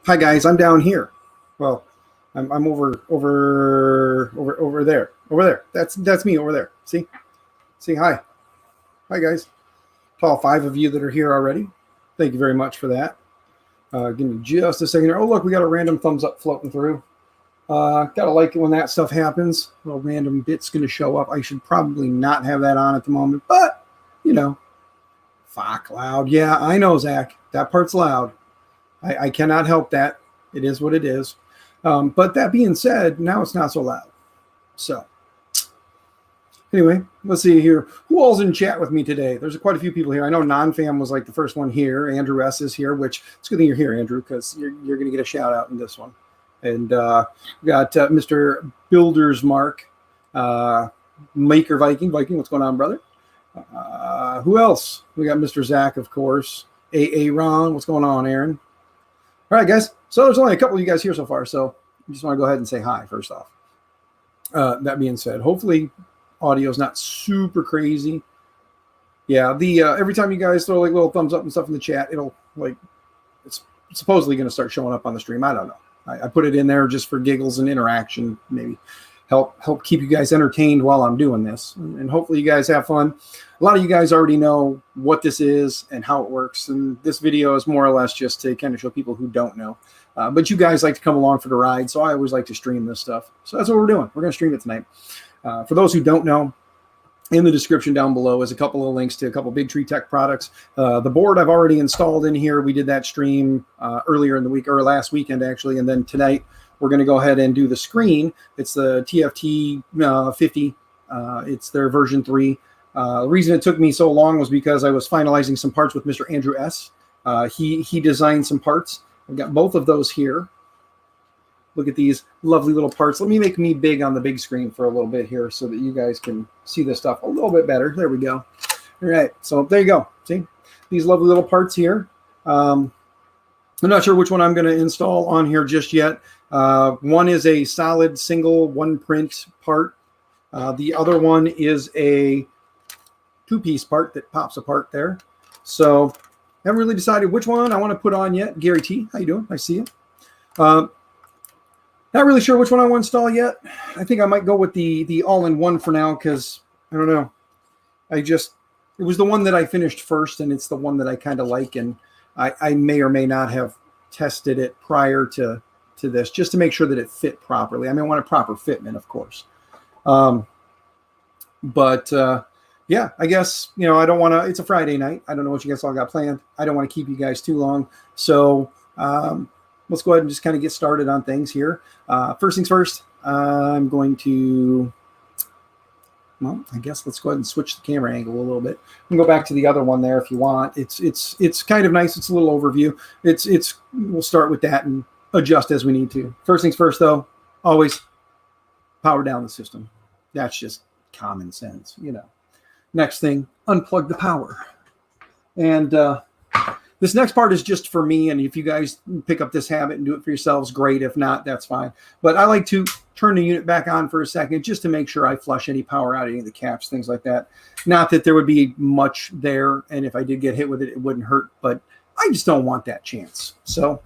Hi guys, I'm down here. Well, I'm over there. Over there. That's me over there. See, hi guys. To all 5 of you that are here already, thank you very much for that. Give me just a second here. Oh look, we got a random thumbs up floating through. Gotta like it when that stuff happens. A little random bit's gonna show up. I should probably not have that on at the moment, but you know, fuck loud. Yeah, I know, Zach. That part's loud. I cannot help that. It is what it is. But that being said, now it's not so loud. So anyway, let's see here. Who all's in chat with me today? There's quite a few people here. I know Non-Fam was like the first one here. Andrew S. is here, which it's a good thing you're here, Andrew, because you're going to get a shout out in this one. And we got Mr. Builder's Mark, Maker Viking. Viking, what's going on, brother? Who else? We got Mr. Zach, of course. A Ron, what's going on, Aaron? All right, guys. So there's only a couple of you guys here so far, so I just want to go ahead and say hi first off. That being said, hopefully audio is not super crazy. Yeah, the every time you guys throw like little thumbs up and stuff in the chat, it'll like it's supposedly going to start showing up on the stream. I don't know. I put it in there just for giggles and interaction, maybe help keep you guys entertained while I'm doing this, and hopefully you guys have fun. A lot of you guys already know what this is and how it works, and this video is more or less just to kind of show people who don't know. But you guys like to come along for the ride, so I always like to stream this stuff. So that's what we're doing. We're going to stream it tonight. For those who don't know, in the description down below is a couple of links to a couple Big Tree Tech products. The board I've already installed in here. We did that stream earlier in the week, or last weekend actually, and then tonight we're going to go ahead and do the screen. It's the TFT50. It's their version 3. The reason it took me so long was because I was finalizing some parts with Mr. Andrew S. He designed some parts. I've got both of those here. Look at these lovely little parts. Let me make me big on the big screen for a little bit here so that you guys can see this stuff a little bit better. There we go. All right, so there you go. See these lovely little parts here. I'm not sure which one I'm going to install on here just yet. One is a solid single one print part. The other one is a 2-piece part that pops apart there. So I haven't really decided which one I want to put on yet. Gary T, how you doing? I see you. Not really sure which one I want to install yet. I think I might go with the all-in-one for now because, I don't know. It was the one that I finished first, and it's the one that I kind of like, and I may or may not have tested it prior to this just to make sure that it fit properly. I mean, I want a proper fitment, of course. Yeah, I guess, you know, I don't want to, it's a Friday night. I don't know what you guys all got planned. I don't want to keep you guys too long. So let's go ahead and just kind of get started on things here. First things first, I'm going to, well, I guess let's go ahead and switch the camera angle a little bit. You can go back to the other one there if you want. It's kind of nice. It's a little overview. We'll start with that and adjust as we need to. First things first, though, always power down the system. That's just common sense, you know. Next thing, unplug the power. And this next part is just for me, and if you guys pick up this habit and do it for yourselves, great. If not, that's fine. But I like to turn the unit back on for a second just to make sure I flush any power out, any of the caps, things like that. Not that there would be much there, and if I did get hit with it, it wouldn't hurt, but I just don't want that chance. So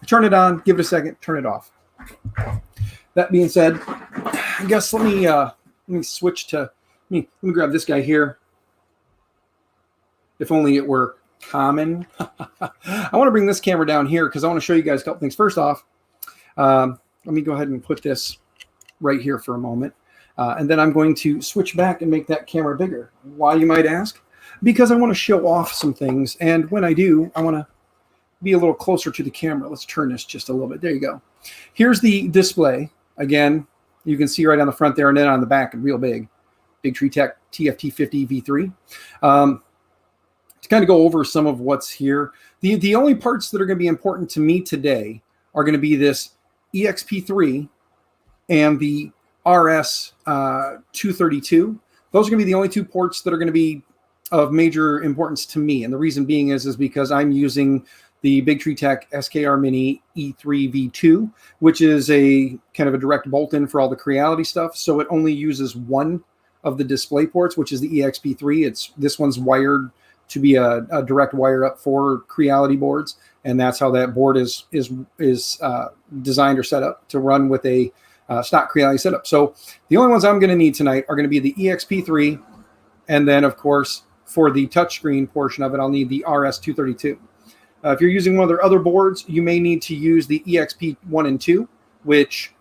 turn it on, give it a second, turn it off. That being said, I guess let me switch to, let me grab this guy here. If only it were common. I want to bring this camera down here because I want to show you guys a couple things. First off, let me go ahead and put this right here for a moment. And then I'm going to switch back and make that camera bigger. Why, you might ask? Because I want to show off some things. And when I do, I want to be a little closer to the camera. Let's turn this just a little bit. There you go. Here's the display. Again, you can see right on the front there and then on the back, real big. Big Tree Tech TFT50 V3. To kind of go over some of what's here. The only parts that are going to be important to me today are going to be this EXP3 and the RS232. Those are going to be the only 2 ports that are going to be of major importance to me. And the reason being is because I'm using the Big Tree Tech SKR Mini E3 V2, which is a kind of a direct bolt-in for all the Creality stuff. So it only uses one of the display ports, which is the EXP3. This one's wired to be a direct wire up for Creality boards, and that's how that board is designed or set up to run with a stock Creality setup. So the only ones I'm going to need tonight are going to be the EXP3, and then of course for the touchscreen portion of it, I'll need the RS232. If you're using one of their other boards, you may need to use the EXP1 and 2, which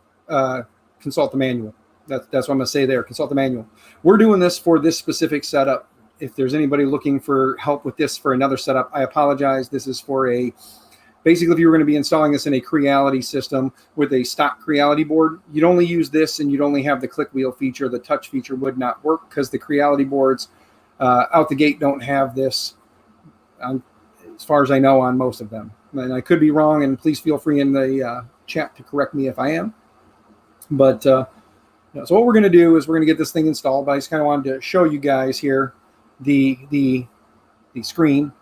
consult the manual. That's what I'm going to say there. Consult the manual. We're doing this for this specific setup. If there's anybody looking for help with this for another setup, I apologize. This is for basically if you were going to be installing this in a Creality system with a stock Creality board, you'd only use this and you'd only have the click wheel feature. The touch feature would not work because the Creality boards out the gate don't have this, as far as I know, on most of them. And I could be wrong, and please feel free in the chat to correct me if I am. But so what we're going to do is we're going to get this thing installed. But I just kind of wanted to show you guys here the screen,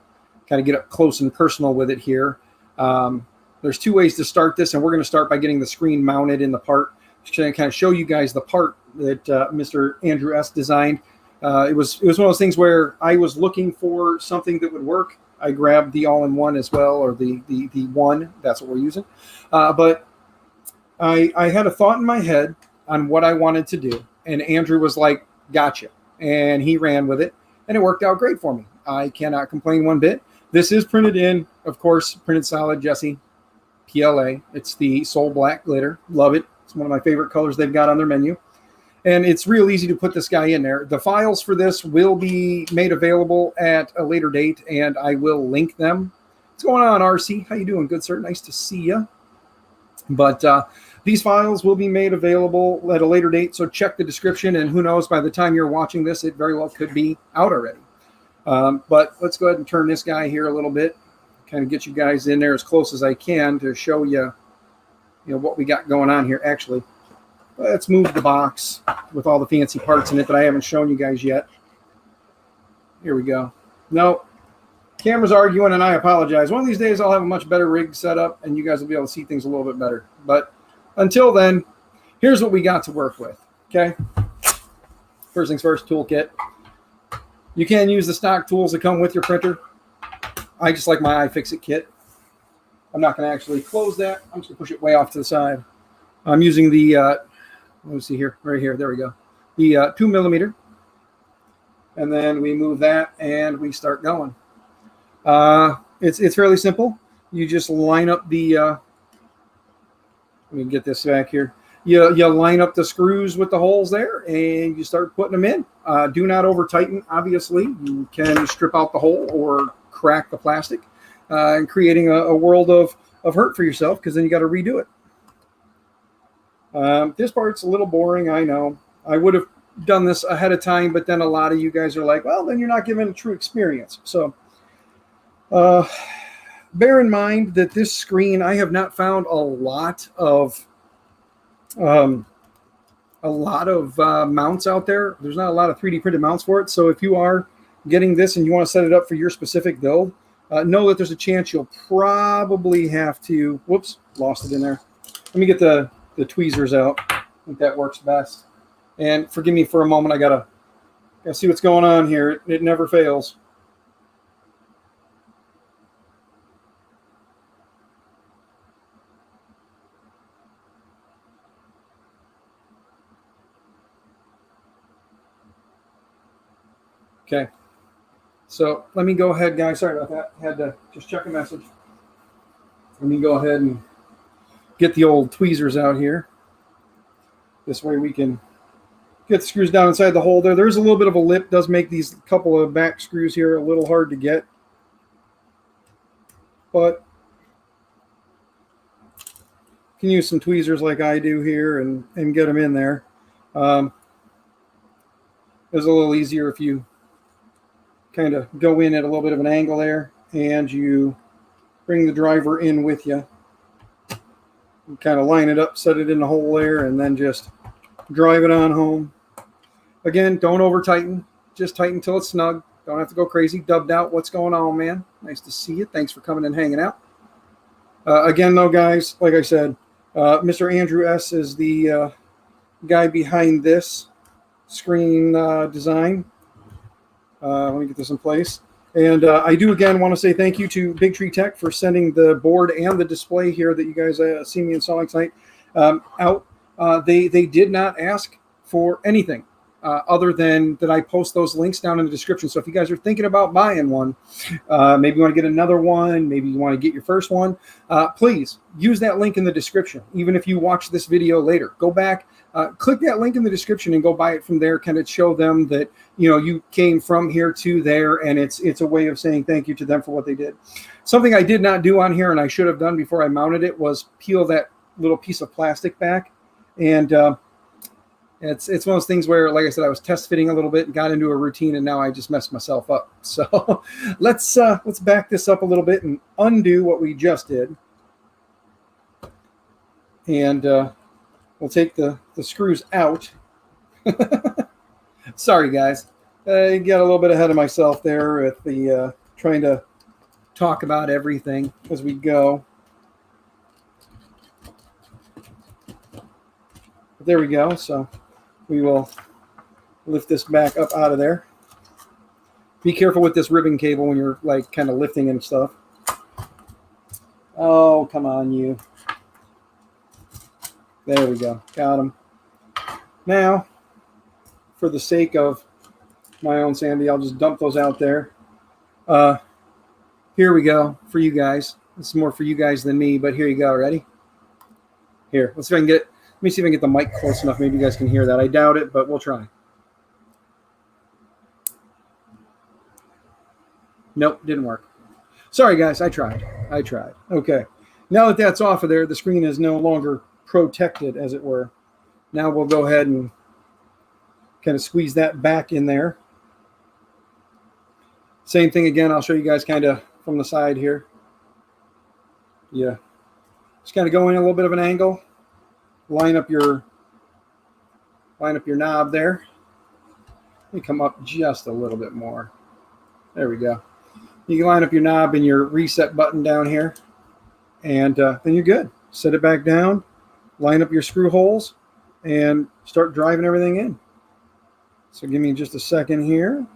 kind of get up close and personal with it here. There's two ways to start this, and we're going to start by getting the screen mounted in the part. Just to kind of show you guys the part that Mr. Andrew S. designed. It was one of those things where I was looking for something that would work. I grabbed the all-in-one as well, or the one. That's what we're using. But I had a thought in my head on what I wanted to do, and Andrew was like, "Gotcha," and he ran with it, and it worked out great for me. I cannot complain one bit. This is printed in, of course, printed solid Jesse PLA. It's the Soul Black glitter. Love it. It's one of my favorite colors they've got on their menu. And it's real easy to put this guy in there. The files for this will be made available at a later date, and I will link them. What's going on, RC? How you doing? Good, sir. Nice to see you. But these files will be made available at a later date, so check the description, and who knows, by the time you're watching this, it very well could be out already. But let's go ahead and turn this guy here a little bit, kind of get you guys in there as close as I can to show you, what we got going on here. Actually, let's move the box with all the fancy parts in it that I haven't shown you guys yet. Here we go. No, camera's arguing, and I apologize. One of these days, I'll have a much better rig set up, and you guys will be able to see things a little bit better. But until then, here's what we got to work with, okay? First things first, toolkit. You can use the stock tools that come with your printer. I just like my iFixit kit. I'm not going to actually close that. I'm just going to push it way off to the side. I'm using the, let me see here, right here. There we go. The 2mm. And then we move that and we start going. It's fairly simple. You just line up the, let me get this back here. You line up the screws with the holes there, and you start putting them in. Do not over tighten, obviously. You can strip out the hole or crack the plastic, and creating a world of hurt for yourself, because then you got to redo it. This part's a little boring, I know. I would have done this ahead of time, but then a lot of you guys are like, well, then you're not giving a true experience. So bear in mind that this screen, I have not found a lot of mounts out there. There's not a lot of 3D printed mounts for it. So if you are getting this and you want to set it up for your specific build, know that there's a chance you'll probably have to, whoops, lost it in there. Let me get the tweezers out. I think that works best. And forgive me for a moment. I gotta see what's going on here. It never fails. Okay, so let me go ahead, guys. Sorry about that. Had to just check a message. Let me go ahead and get the old tweezers out here. This way we can get the screws down inside the hole there. There's a little bit of a lip. Does make these couple of back screws here a little hard to get. But you can use some tweezers like I do here and get them in there. It's a little easier if you kind of go in at a little bit of an angle there, and you bring the driver in with you. You kind of line it up, set it in the hole there, and then just drive it on home. Again, don't over tighten. Just tighten till it's snug. Don't have to go crazy. Dubbed out. What's going on, man? Nice to see you. Thanks for coming and hanging out. Again, though, guys, like I said, Mr. Andrew S. is the guy behind this screen design. Let me get this in place. And I do again want to say thank you to Big Tree Tech for sending the board and the display here that you guys see me installing tonight out. They did not ask for anything other than that I post those links down in the description. So if you guys are thinking about buying one, maybe you want to get another one, maybe you want to get your first one, please use that link in the description. Even if you watch this video later, go back, click that link in the description and go buy it from there. Kind of show them that you came from here to there, and it's a way of saying thank you to them for what they did. Something I did not do on here, and I should have done before I mounted it, was peel that little piece of plastic back. And it's one of those things where, like I said, I was test fitting a little bit and got into a routine, and now I just messed myself up. So let's back this up a little bit and undo what we just did. And we'll take the screws out. Sorry, guys. I got a little bit ahead of myself there with the trying to talk about everything as we go. But there we go. So we will lift this back up out of there. Be careful with this ribbon cable when you're like kind of lifting and stuff. Oh, come on, you. There we go. Got them. Now, for the sake of my own sanity, I'll just dump those out there. Here we go for you guys. This is more for you guys than me, but here you go. Ready? Here, let's see if I can get. Let me see if I can get the mic close enough. Maybe you guys can hear that. I doubt it, but we'll try. Nope, didn't work. Sorry, guys. I tried. Okay. Now that that's off of there, the screen is no longer protected, as it were. Now we'll go ahead and kind of squeeze that back in there. Same thing again. I'll show you guys kind of from the side here. Yeah. Just kind of go in a little bit of an angle. Line up your knob there. Let me come up just a little bit more. There we go. You can line up your knob and your reset button down here, and then you're good. Set it back down, line up your screw holes, and start driving everything in. So give me just a second here.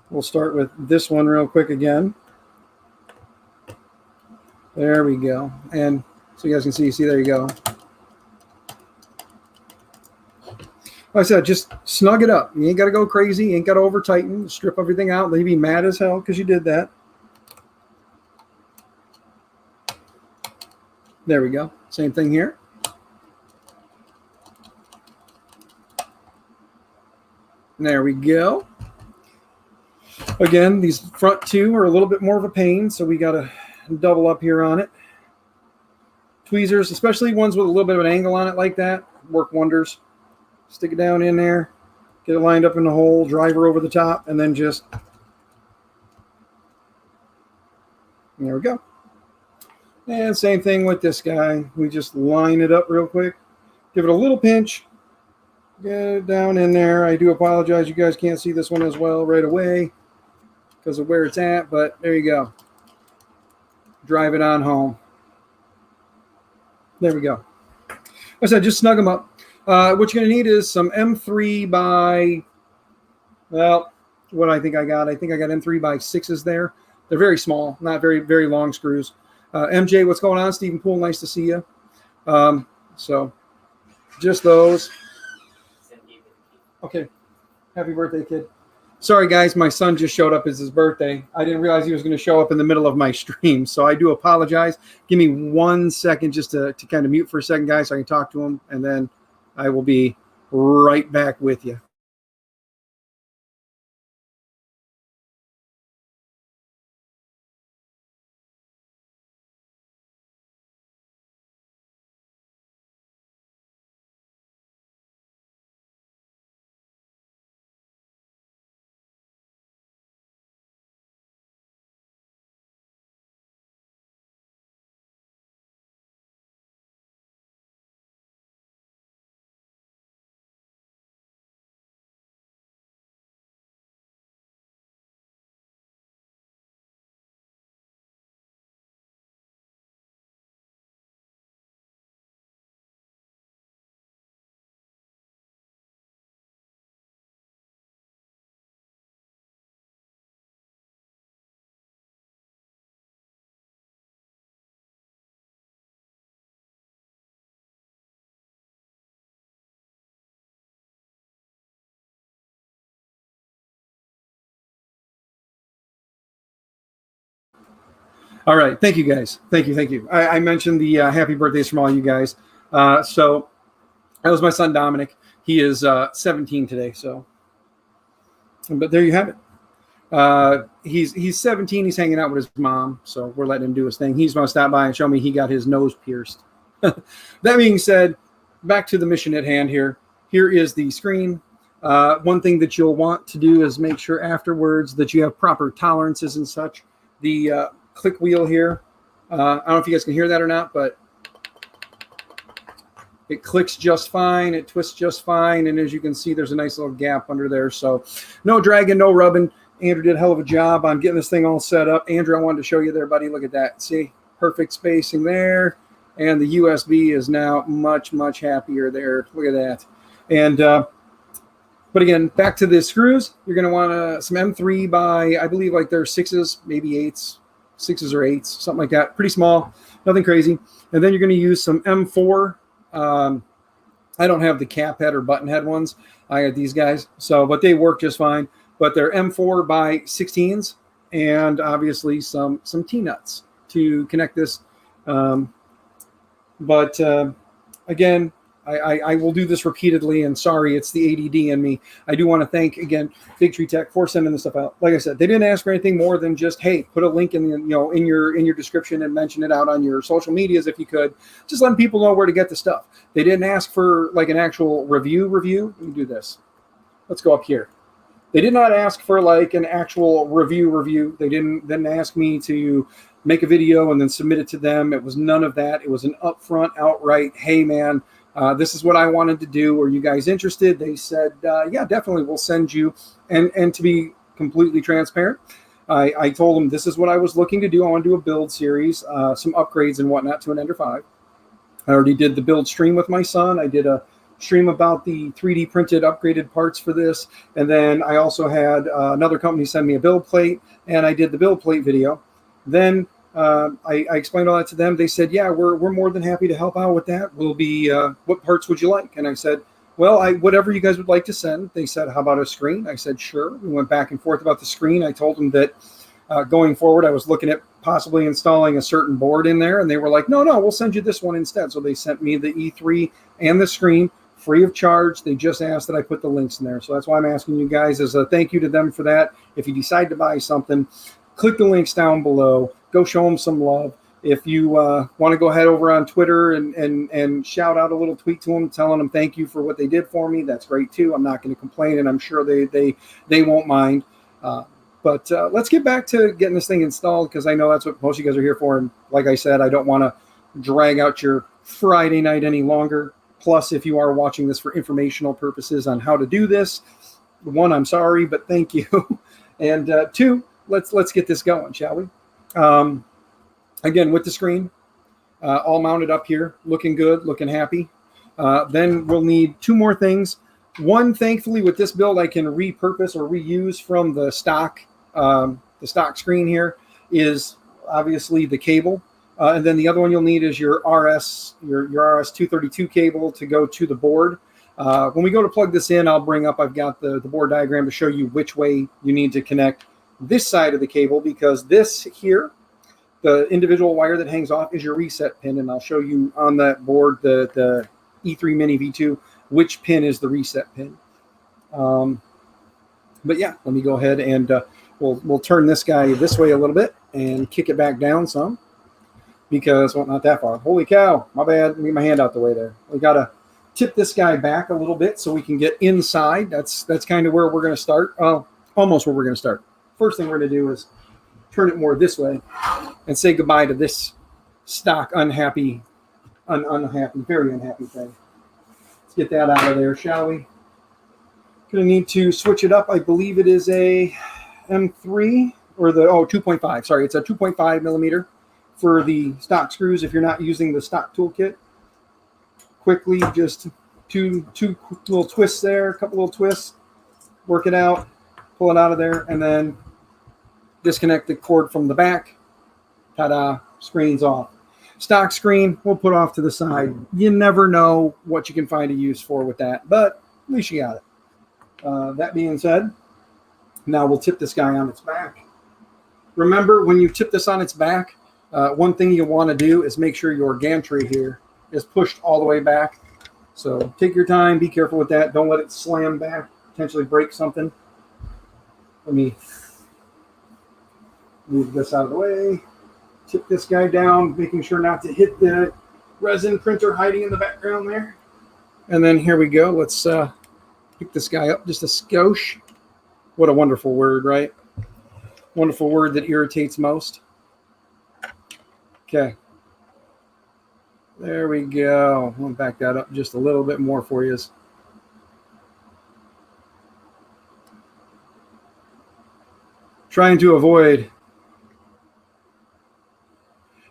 We'll start with this one real quick again. There we go. And so you guys can see there you go. Like I said, just snug it up. You ain't got to go crazy. You ain't got to over tighten. Strip everything out. They'd be mad as hell because you did that. There we go. Same thing here. There we go. Again, these front two are a little bit more of a pain, so we got to double up here on it. Tweezers, especially ones with a little bit of an angle on it like that, work wonders. Stick it down in there, get it lined up in the hole, driver over the top, and then just, there we go. And same thing with this guy. We just line it up real quick, give it a little pinch, get it down in there. I do apologize, you guys can't see this one as well right away because of where it's at, but there you go. Drive it on home. There we go. Like I said, just snug them up. What you're going to need is some M3 by, well, what I think I got M3 by 6s there. They're very small, not very, very long screws. MJ, what's going on? Stephen Poole, nice to see you. So just those. Okay. Happy birthday, kid. Sorry, guys. My son just showed up. It's his birthday. I didn't realize he was going to show up in the middle of my stream, so I do apologize. Give me 1 second just to kind of mute for a second, guys, so I can talk to him, and then I will be right back with you. All right. Thank you, guys. Thank you. Thank you. I mentioned the happy birthdays from all you guys. So that was my son, Dominic. He is 17 today. So, but there you have it. He's 17. He's hanging out with his mom. So we're letting him do his thing. He's going to stop by and show me he got his nose pierced. That being said, back to the mission at hand here. Here is the screen. One thing that you'll want to do is make sure afterwards that you have proper tolerances and such. The click wheel here, I don't know if you guys can hear that or not, but it clicks just fine. It twists just fine. And as you can see, there's a nice little gap under there. So no dragging, no rubbing. Andrew did a hell of a job on getting this thing all set up. Andrew, I wanted to show you there, buddy. Look at that. See, perfect spacing there. And the USB is now much, much happier there. Look at that. And, but again, back to the screws. You're going to want some M3 by, I believe, like they're 6s, maybe 8s, 6s or 8s, something like that. Pretty small, nothing crazy. And then you're going to use some M4. I don't have the cap head or button head ones. I got these guys. So, but they work just fine. But they're M4 by 16s, and obviously some T-nuts to connect this. But again, I will do this repeatedly, and sorry, it's the ADD in me. I do want to thank, again, Big Tree Tech for sending this stuff out. Like I said, they didn't ask for anything more than just, hey, put a link in the, in your description and mention it out on your social medias if you could. Just letting people know where to get the stuff. They didn't ask for like an actual review. Let me do this. Let's go up here. They did not ask for like an actual review. They didn't ask me to make a video and then submit it to them. It was none of that. It was an upfront, outright, hey man, this is what I wanted to do. Are you guys interested? They said, yeah, definitely, we'll send you. And to be completely transparent, I told them this is what I was looking to do. I want to do a build series, some upgrades and whatnot to an Ender 5. I already did the build stream with my son. I did a stream about the 3D printed upgraded parts for this. And then I also had another company send me a build plate, and I did the build plate video. Then I explained all that to them. They said, yeah, we're more than happy to help out with that. We'll be, what parts would you like? And I said, well, whatever you guys would like to send. They said, how about a screen? I said, sure. We went back and forth about the screen. I told them that going forward, I was looking at possibly installing a certain board in there. And they were like, no, we'll send you this one instead. So they sent me the E3 and the screen free of charge. They just asked that I put the links in there. So that's why I'm asking you guys as a thank you to them for that. If you decide to buy something, click the links down below. Go show them some love. If you want to go ahead over on Twitter and shout out a little tweet to them, telling them thank you for what they did for me, that's great too. I'm not going to complain, and I'm sure they won't mind. But let's get back to getting this thing installed, because I know that's what most of you guys are here for. And like I said, I don't want to drag out your Friday night any longer. Plus, if you are watching this for informational purposes on how to do this, one, I'm sorry, but thank you. And two, let's get this going, shall we? Again, with the screen all mounted up here, looking good, looking happy. Then we'll need two more things. One, thankfully, with this build, I can repurpose or reuse from the stock screen here, is obviously the cable. And then the other one you'll need is your RS-232 cable to go to the board. When we go to plug this in, I've got the board diagram to show you which way you need to connect this side of the cable, because this here, the individual wire that hangs off, is your reset pin. And I'll show you on that board, the E3 Mini V2, which pin is the reset pin. But yeah, let me go ahead and we'll turn this guy this way a little bit and kick it back down some. Because, well, not that far. Holy cow, my bad. Let me get my hand out the way there. We got to tip this guy back a little bit so we can get inside. That's kind of where we're going to start. Almost where we're going to start. First thing we're going to do is turn it more this way and say goodbye to this stock unhappy, very unhappy thing. Let's get that out of there, shall we? Going to need to switch it up. I believe it is a M3 or 2.5. Sorry, it's a 2.5 millimeter. For the stock screws, if you're not using the stock toolkit. Quickly, just two little twists there, a couple little twists, work it out, pull it out of there, and then disconnect the cord from the back. Ta-da, screen's off. Stock screen, we'll put off to the side. You never know what you can find a use for with that, but at least you got it. That being said, now we'll tip this guy on its back. Remember, when you tip this on its back, One thing you want to do is make sure your gantry here is pushed all the way back. So take your time, be careful with that. Don't let it slam back, potentially break something. Let me move this out of the way. Tip this guy down, making sure not to hit the resin printer hiding in the background there. And then here we go. Let's pick this guy up just a skosh. What a wonderful word, right? Wonderful word that irritates most. Okay. There we go. I'll back that up just a little bit more for you. Trying to avoid.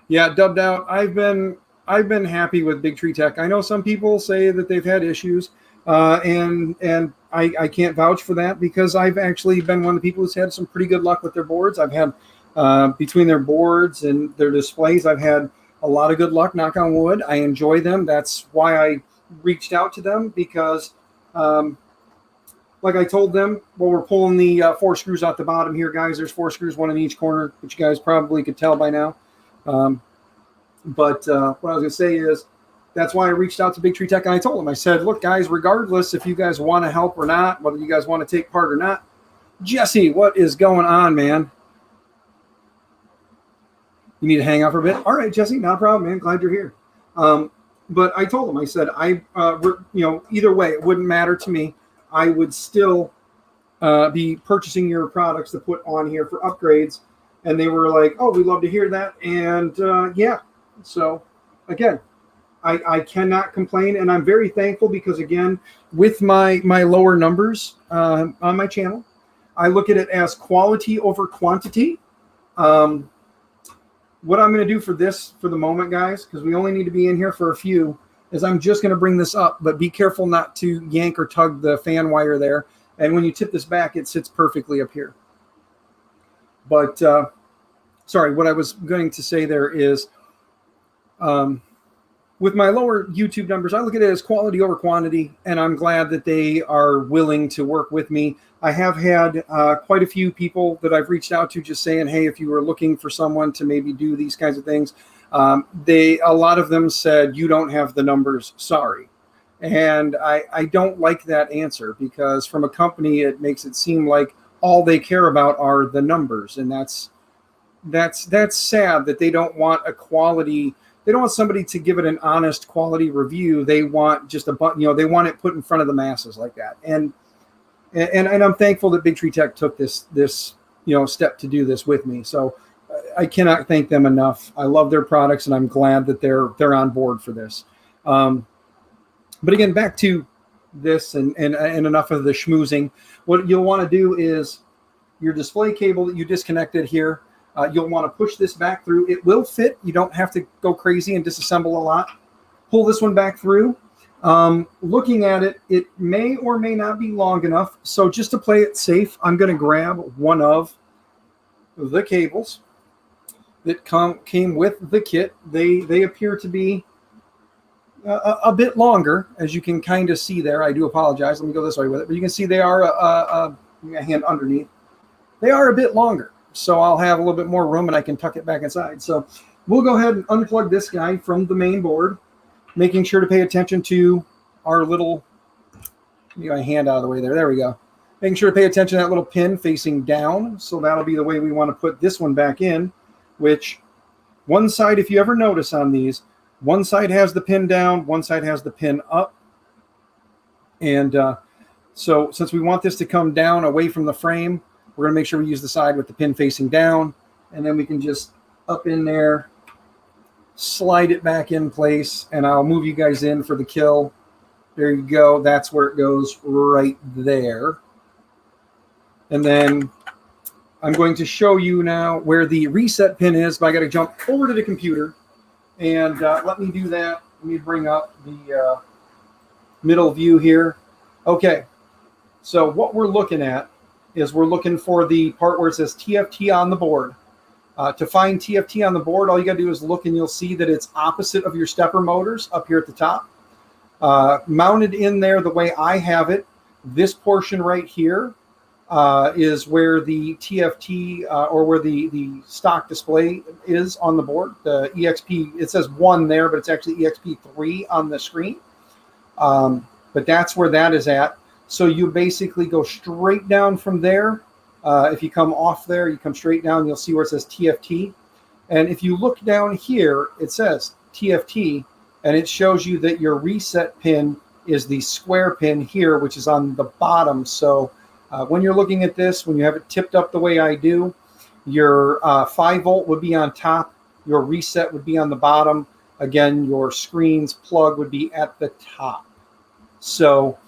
Yeah, dubbed out. I've been happy with Big Tree Tech. I know some people say that they've had issues, and I can't vouch for that because I've actually been one of the people who's had some pretty good luck with their boards. I've had between their boards and their displays, I've had a lot of good luck, knock on wood. I enjoy them. That's why I reached out to them because, like I told them, well, we're pulling the 4 screws out the bottom here, guys. There's 4 screws, 1 in each corner, which you guys probably could tell by now. But what I was going to say is that's why I reached out to Big Tree Tech, and I told them, I said, look, guys, regardless if you guys want to help or not, whether you guys want to take part or not, Jesse, what is going on, man? You need to hang out for a bit? All right, Jesse, not a problem, man. Glad you're here. But I told them, I said, either way, it wouldn't matter to me. I would still be purchasing your products to put on here for upgrades. And they were like, oh, we'd love to hear that. And yeah, so again, I cannot complain. And I'm very thankful because, again, with my lower numbers on my channel, I look at it as quality over quantity. What I'm going to do for the moment, guys, because we only need to be in here for a few, is I'm just going to bring this up. But be careful not to yank or tug the fan wire there. And when you tip this back, it sits perfectly up here. But sorry, what I was going to say there is with my lower YouTube numbers, I look at it as quality over quantity, and I'm glad that they are willing to work with me. I have had quite a few people that I've reached out to just saying, hey, if you were looking for someone to maybe do these kinds of things, a lot of them said, you don't have the numbers, sorry. And I don't like that answer because from a company, it makes it seem like all they care about are the numbers. And that's sad that they don't want a quality. They don't want somebody to give it an honest quality review. They want just they want it put in front of the masses like that. And I'm thankful that Big Tree Tech took this step to do this with me. So I cannot thank them enough. I love their products, and I'm glad that they're on board for this. But again, back to this and enough of the schmoozing. What you'll want to do is your display cable that you disconnected here. You'll want to push this back through. It will fit. You don't have to go crazy and disassemble a lot. Pull this one back through. Looking at it, it may or may not be long enough. So just to play it safe, I'm going to grab one of the cables that came with the kit. They appear to be a bit longer, as you can kind of see there. I do apologize. Let me go this way with it. But you can see they are a hand underneath. They are a bit longer. So I'll have a little bit more room and I can tuck it back inside. So we'll go ahead and unplug this guy from the main board, making sure to pay attention to our little, get my hand out of the way there. There we go. Making sure to pay attention to that little pin facing down. So that'll be the way we want to put this one back in, which one side, if you ever notice on these, one side has the pin down, one side has the pin up. And so since we want this to come down away from the frame, we're going to make sure we use the side with the pin facing down, and then we can just up in there, slide it back in place, and I'll move you guys in for the kill. There you go. That's where it goes right there. And then I'm going to show you now where the reset pin is, but I got to jump over to the computer, and let me do that. Let me bring up the middle view here. Okay, so what we're looking at is we're looking for the part where it says TFT on the board. To find TFT on the board, all you got to do is look, and you'll see that it's opposite of your stepper motors up here at the top. Mounted in there the way I have it, this portion right here is where the TFT or where the stock display is on the board. The EXP, it says 1 there, but it's actually EXP3 on the screen. But that's where that is at. So you basically go straight down from there. If you come off there, you come straight down, you'll see where it says TFT. And if you look down here, it says TFT, and it shows you that your reset pin is the square pin here, which is on the bottom. So when you're looking at this, when you have it tipped up the way I do, your 5 volt would be on top, your reset would be on the bottom. Again, your screen's plug would be at the top. So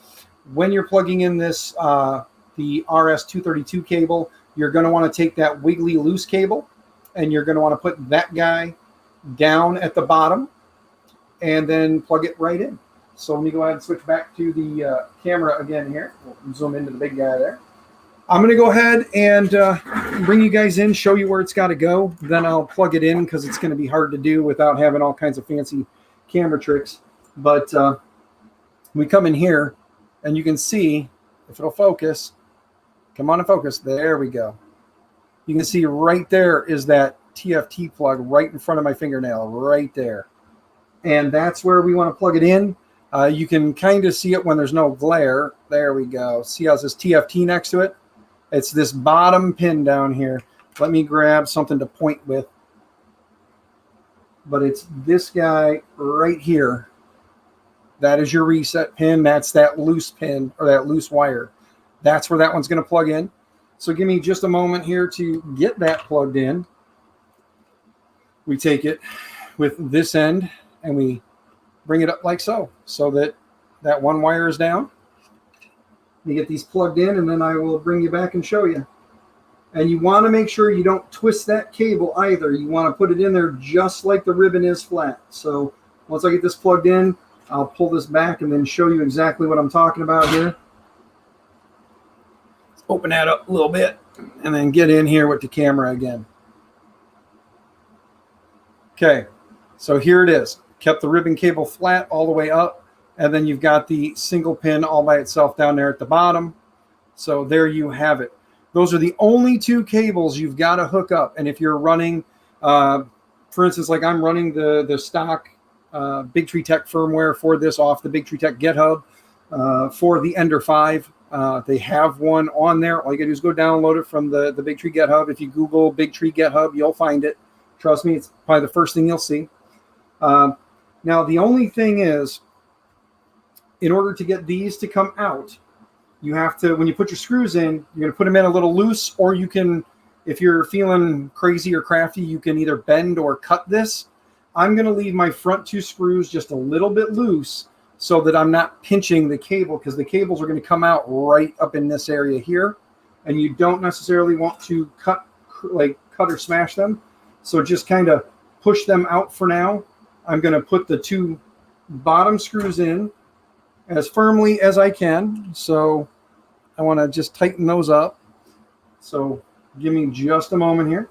when you're plugging in this, the RS-232 cable, you're going to want to take that wiggly loose cable, and you're going to want to put that guy down at the bottom and then plug it right in. So let me go ahead and switch back to the camera again here. We'll zoom into the big guy there. I'm going to go ahead and bring you guys in, show you where it's got to go. Then I'll plug it in because it's going to be hard to do without having all kinds of fancy camera tricks. But we come in here, and you can see, if it'll focus, come on and focus. There we go. You can see right there is that TFT plug right in front of my fingernail, right there. And that's where we want to plug it in. You can kind of see it when there's no glare. There we go. See how it says TFT next to it? It's this bottom pin down here. Let me grab something to point with. But it's this guy right here. That is your reset pin. That's that loose pin or that loose wire. That's where that one's going to plug in. So give me just a moment here to get that plugged in. We take it with this end and we bring it up like so that that one wire is down. You get these plugged in, and then I will bring you back and show you. And you want to make sure you don't twist that cable either. You want to put it in there just like the ribbon is flat. So once I get this plugged in, I'll pull this back and then show you exactly what I'm talking about here. Let's open that up a little bit and then get in here with the camera again. Okay, so here it is. Kept the ribbon cable flat all the way up, and then you've got the single pin all by itself down there at the bottom. So there you have it. Those are the only 2 cables you've got to hook up. And if you're running, for instance, like I'm running the stock Big Tree Tech firmware for this off the Big Tree Tech GitHub for the Ender 5. They have one on there. All you got to do is go download it from the Big Tree GitHub. If you Google Big Tree GitHub, you'll find it. Trust me, it's probably the first thing you'll see. Now, the only thing is, in order to get these to come out, you have to, when you put your screws in, you're going to put them in a little loose, or you can, if you're feeling crazy or crafty, you can either bend or cut this. I'm going to leave my front 2 screws just a little bit loose so that I'm not pinching the cable, because the cables are going to come out right up in this area here, and you don't necessarily want to cut or smash them. So just kind of push them out for now. I'm going to put the 2 bottom screws in as firmly as I can. So I want to just tighten those up. So give me just a moment here.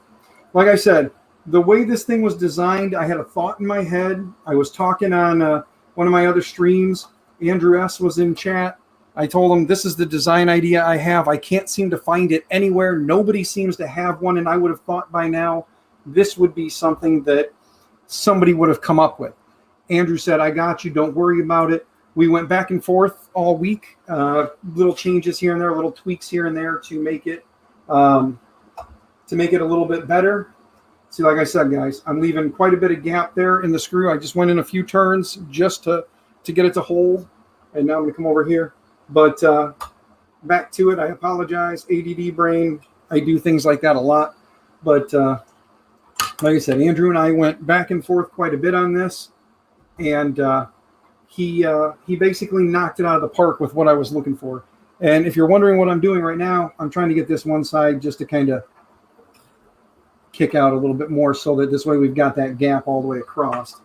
Like I said, the way this thing was designed, I had a thought in my head. I was talking on one of my other streams. Andrew S. was in chat. I told him, this is the design idea I have. I can't seem to find it anywhere. Nobody seems to have one, and I would have thought by now this would be something that somebody would have come up with. Andrew said, I got you. Don't worry about it. We went back and forth all week, little changes here and there, little tweaks here and there to make it a little bit better. See, like I said, guys, I'm leaving quite a bit of gap there in the screw. I just went in a few turns just to get it to hold. And now I'm going to come over here. But back to it. I apologize. ADD brain. I do things like that a lot. But like I said, Andrew and I went back and forth quite a bit on this. And he basically knocked it out of the park with what I was looking for. And if you're wondering what I'm doing right now, I'm trying to get this one side just to kind of kick out a little bit more so that this way we've got that gap all the way across.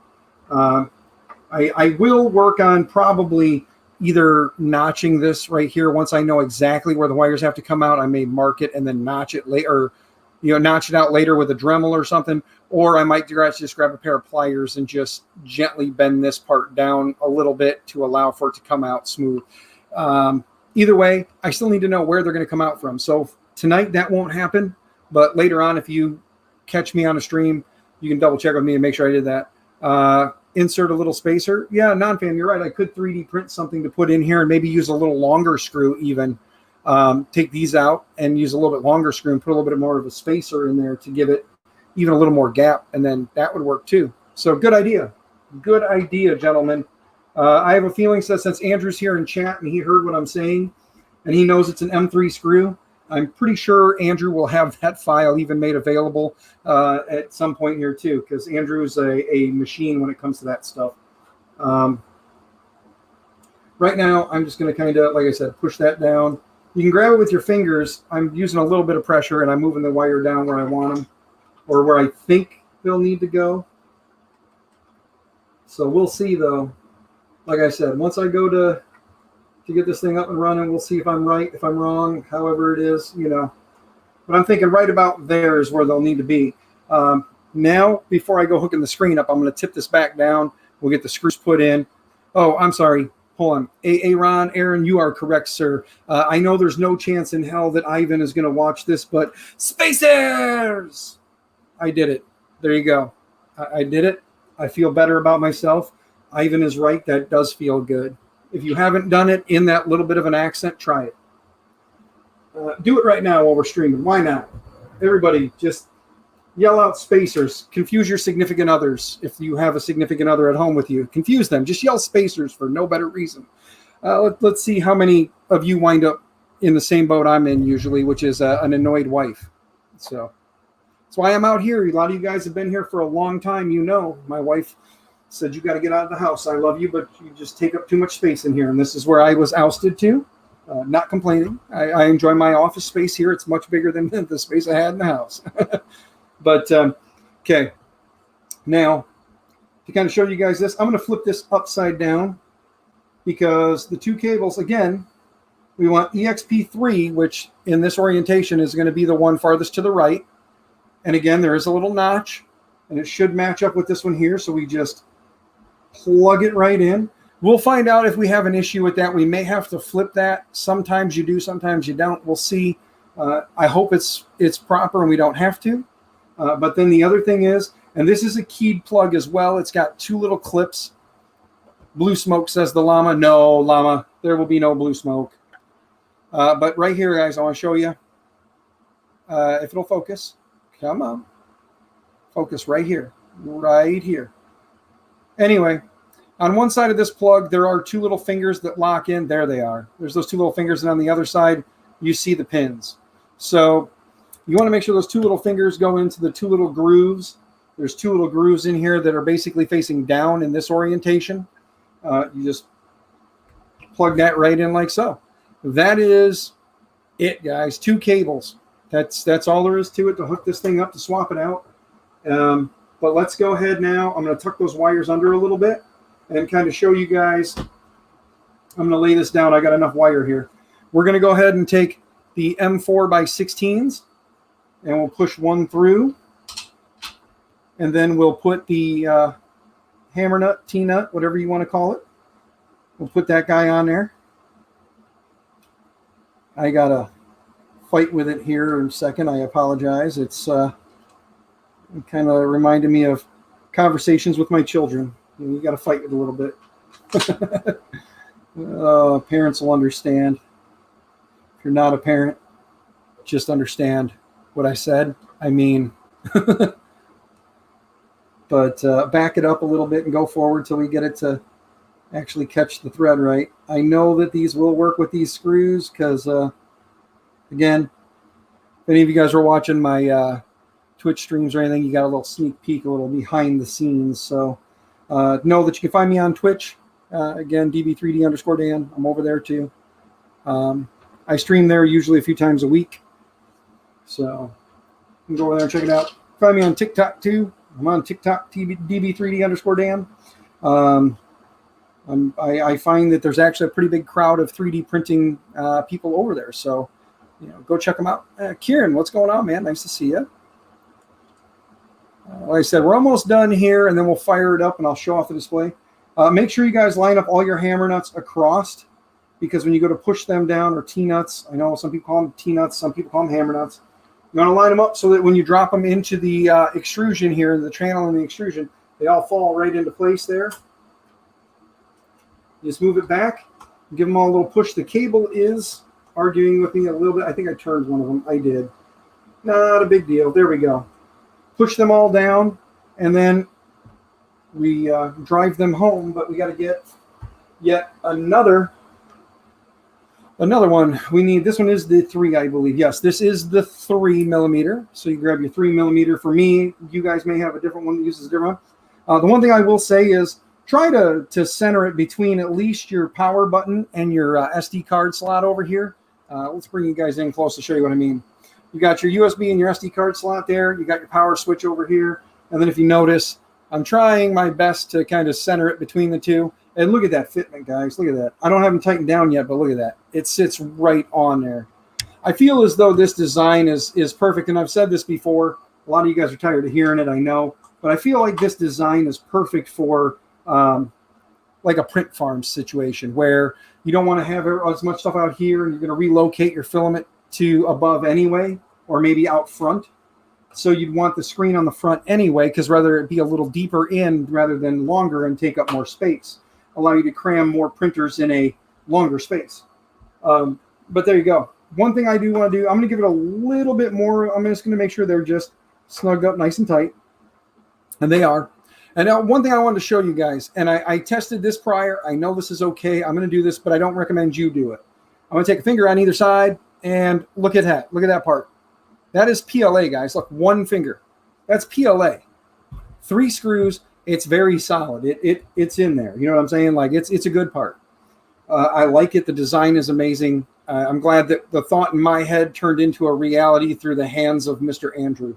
I will work on probably either notching this right here. Once I know exactly where the wires have to come out, I may mark it and then notch it later, notch it out later with a Dremel or something. Or I might just grab a pair of pliers and just gently bend this part down a little bit to allow for it to come out smooth. either way, I still need to know where they're going to come out from. So tonight that won't happen, but later on, if you catch me on a stream, you can double check with me and make sure I did that. Insert a little spacer. Yeah, non-fam, you're right. I could 3D print something to put in here and maybe use a little longer screw even. Take these out and use a little bit longer screw and put a little bit more of a spacer in there to give it even a little more gap, and then that would work too. So good idea. Good idea, gentlemen. I have a feeling since Andrew's here in chat and he heard what I'm saying and he knows it's an M3 screw, I'm pretty sure Andrew will have that file even made available at some point here too, because Andrew is a machine when it comes to that stuff. Right now, I'm just going to kind of, like I said, push that down. You can grab it with your fingers. I'm using a little bit of pressure and I'm moving the wire down where I want them or where I think they'll need to go. So we'll see though. Like I said, once I go to get this thing up and running, we'll see if I'm right, if I'm wrong, however it is, you know. But I'm thinking right about there is where they'll need to be. Now, before I go hooking the screen up, I'm going to tip this back down. We'll get the screws put in. Oh, I'm sorry. Hold on. Aaron, you are correct, sir. I know there's no chance in hell that Ivan is going to watch this, but spacers! I did it. There you go. I did it. I feel better about myself. Ivan is right. That does feel good. If you haven't done it in that little bit of an accent, try it. Do it right now while we're streaming. Why not? Everybody just yell out spacers. Confuse your significant others. If you have a significant other at home with you, confuse them. Just yell spacers for no better reason. Let's see how many of you wind up in the same boat I'm in usually, which is an annoyed wife. So that's why I'm out here. A lot of you guys have been here for a long time. You know, my wife said, you got to get out of the house. I love you, but you just take up too much space in here. And this is where I was ousted to. Not complaining. I enjoy my office space here. It's much bigger than the space I had in the house. But, okay. Now, to kind of show you guys this, I'm going to flip this upside down because the two cables, again, we want EXP3, which in this orientation is going to be the one farthest to the right. And again, there is a little notch, and it should match up with this one here. So we just plug it right in. We'll find out if we have an issue with that. We may have to flip that. Sometimes you do, sometimes you don't. We'll see. I hope it's proper and we don't have to. But then the other thing is, and this is a keyed plug as well. It's got two little clips. Blue smoke, says the llama. No, llama, there will be no blue smoke. But right here, guys, I want to show you. If it'll focus. Come on. Focus right here. Right here. Anyway, on one side of this plug, there are two little fingers that lock in. There they are. There's those two little fingers, and on the other side, you see the pins. So you want to make sure those two little fingers go into the two little grooves. There's two little grooves in here that are basically facing down in this orientation. You just plug that right in like so. That is it, guys. Two cables. That's all there is to it to hook this thing up, to swap it out. But let's go ahead now. I'm going to tuck those wires under a little bit and kind of show you guys. I'm going to lay this down. I got enough wire here. We're going to go ahead and take the M4x16s and we'll push one through. And then we'll put the hammer nut, T-nut, whatever you want to call it. We'll put that guy on there. I got to fight with it here in a second. I apologize. It's kind of reminded me of conversations with my children. You got to fight with a little bit. Parents will understand. If you're not a parent, just understand what I said. I mean, but back it up a little bit and go forward till we get it to actually catch the thread right. I know that these will work with these screws because, again, if any of you guys were watching my Twitch streams or anything, you got a little sneak peek, a little behind the scenes. So know that you can find me on Twitch. Again, DB3D_Dan. I'm over there too. I stream there usually a few times a week. So you can go over there and check it out. Find me on TikTok too. I'm on TikTok, DB3D_Dan. I find that there's actually a pretty big crowd of 3D printing people over there. So, go check them out. Kieran, what's going on, man? Nice to see you. Like I said, we're almost done here, and then we'll fire it up, and I'll show off the display. Make sure you guys line up all your hammer nuts across. because when you go to push them down, or T-nuts, I know some people call them T-nuts, some people call them hammer nuts. You want to line them up so that when you drop them into the extrusion here, the channel in the extrusion, they all fall right into place there. Just move it back, give them all a little push. The cable is arguing with me a little bit. I think I turned one of them. I did. Not a big deal. There we go. Push them all down, and then we drive them home, but we got to get yet another one. We need, this one is the 3, I believe. Yes, this is the 3 millimeter. So you grab your 3 millimeter. For me, you guys may have a different one that uses a different one. The one thing I will say is try to center it between at least your power button and your SD card slot over here. Let's bring you guys in close to show you what I mean. You got your USB and your SD card slot there. You got your power switch over here. And then if you notice, I'm trying my best to kind of center it between the two. And look at that fitment, guys. Look at that. I don't have them tightened down yet, but look at that. It sits right on there. I feel as though this design is perfect. And I've said this before. A lot of you guys are tired of hearing it, I know. But I feel like this design is perfect for like a print farm situation where you don't want to have as much stuff out here and you're going to relocate your filament to above anyway, or maybe out front. So you'd want the screen on the front anyway, because rather it be a little deeper in rather than longer and take up more space. Allow you to cram more printers in a longer space. But there you go. One thing I do want to do, I'm going to give it a little bit more. I'm just going to make sure they're just snugged up nice and tight. And they are. And now one thing I wanted to show you guys, and I tested this prior. I know this is okay. I'm going to do this, but I don't recommend you do it. I'm going to take a finger on either side and look at that. Look at that part. That is PLA, guys. Look, one finger. That's PLA. 3 screws. It's very solid. It's in there. You know what I'm saying? Like it's a good part. I like it. The design is amazing. I'm glad that the thought in my head turned into a reality through the hands of Mr. Andrew.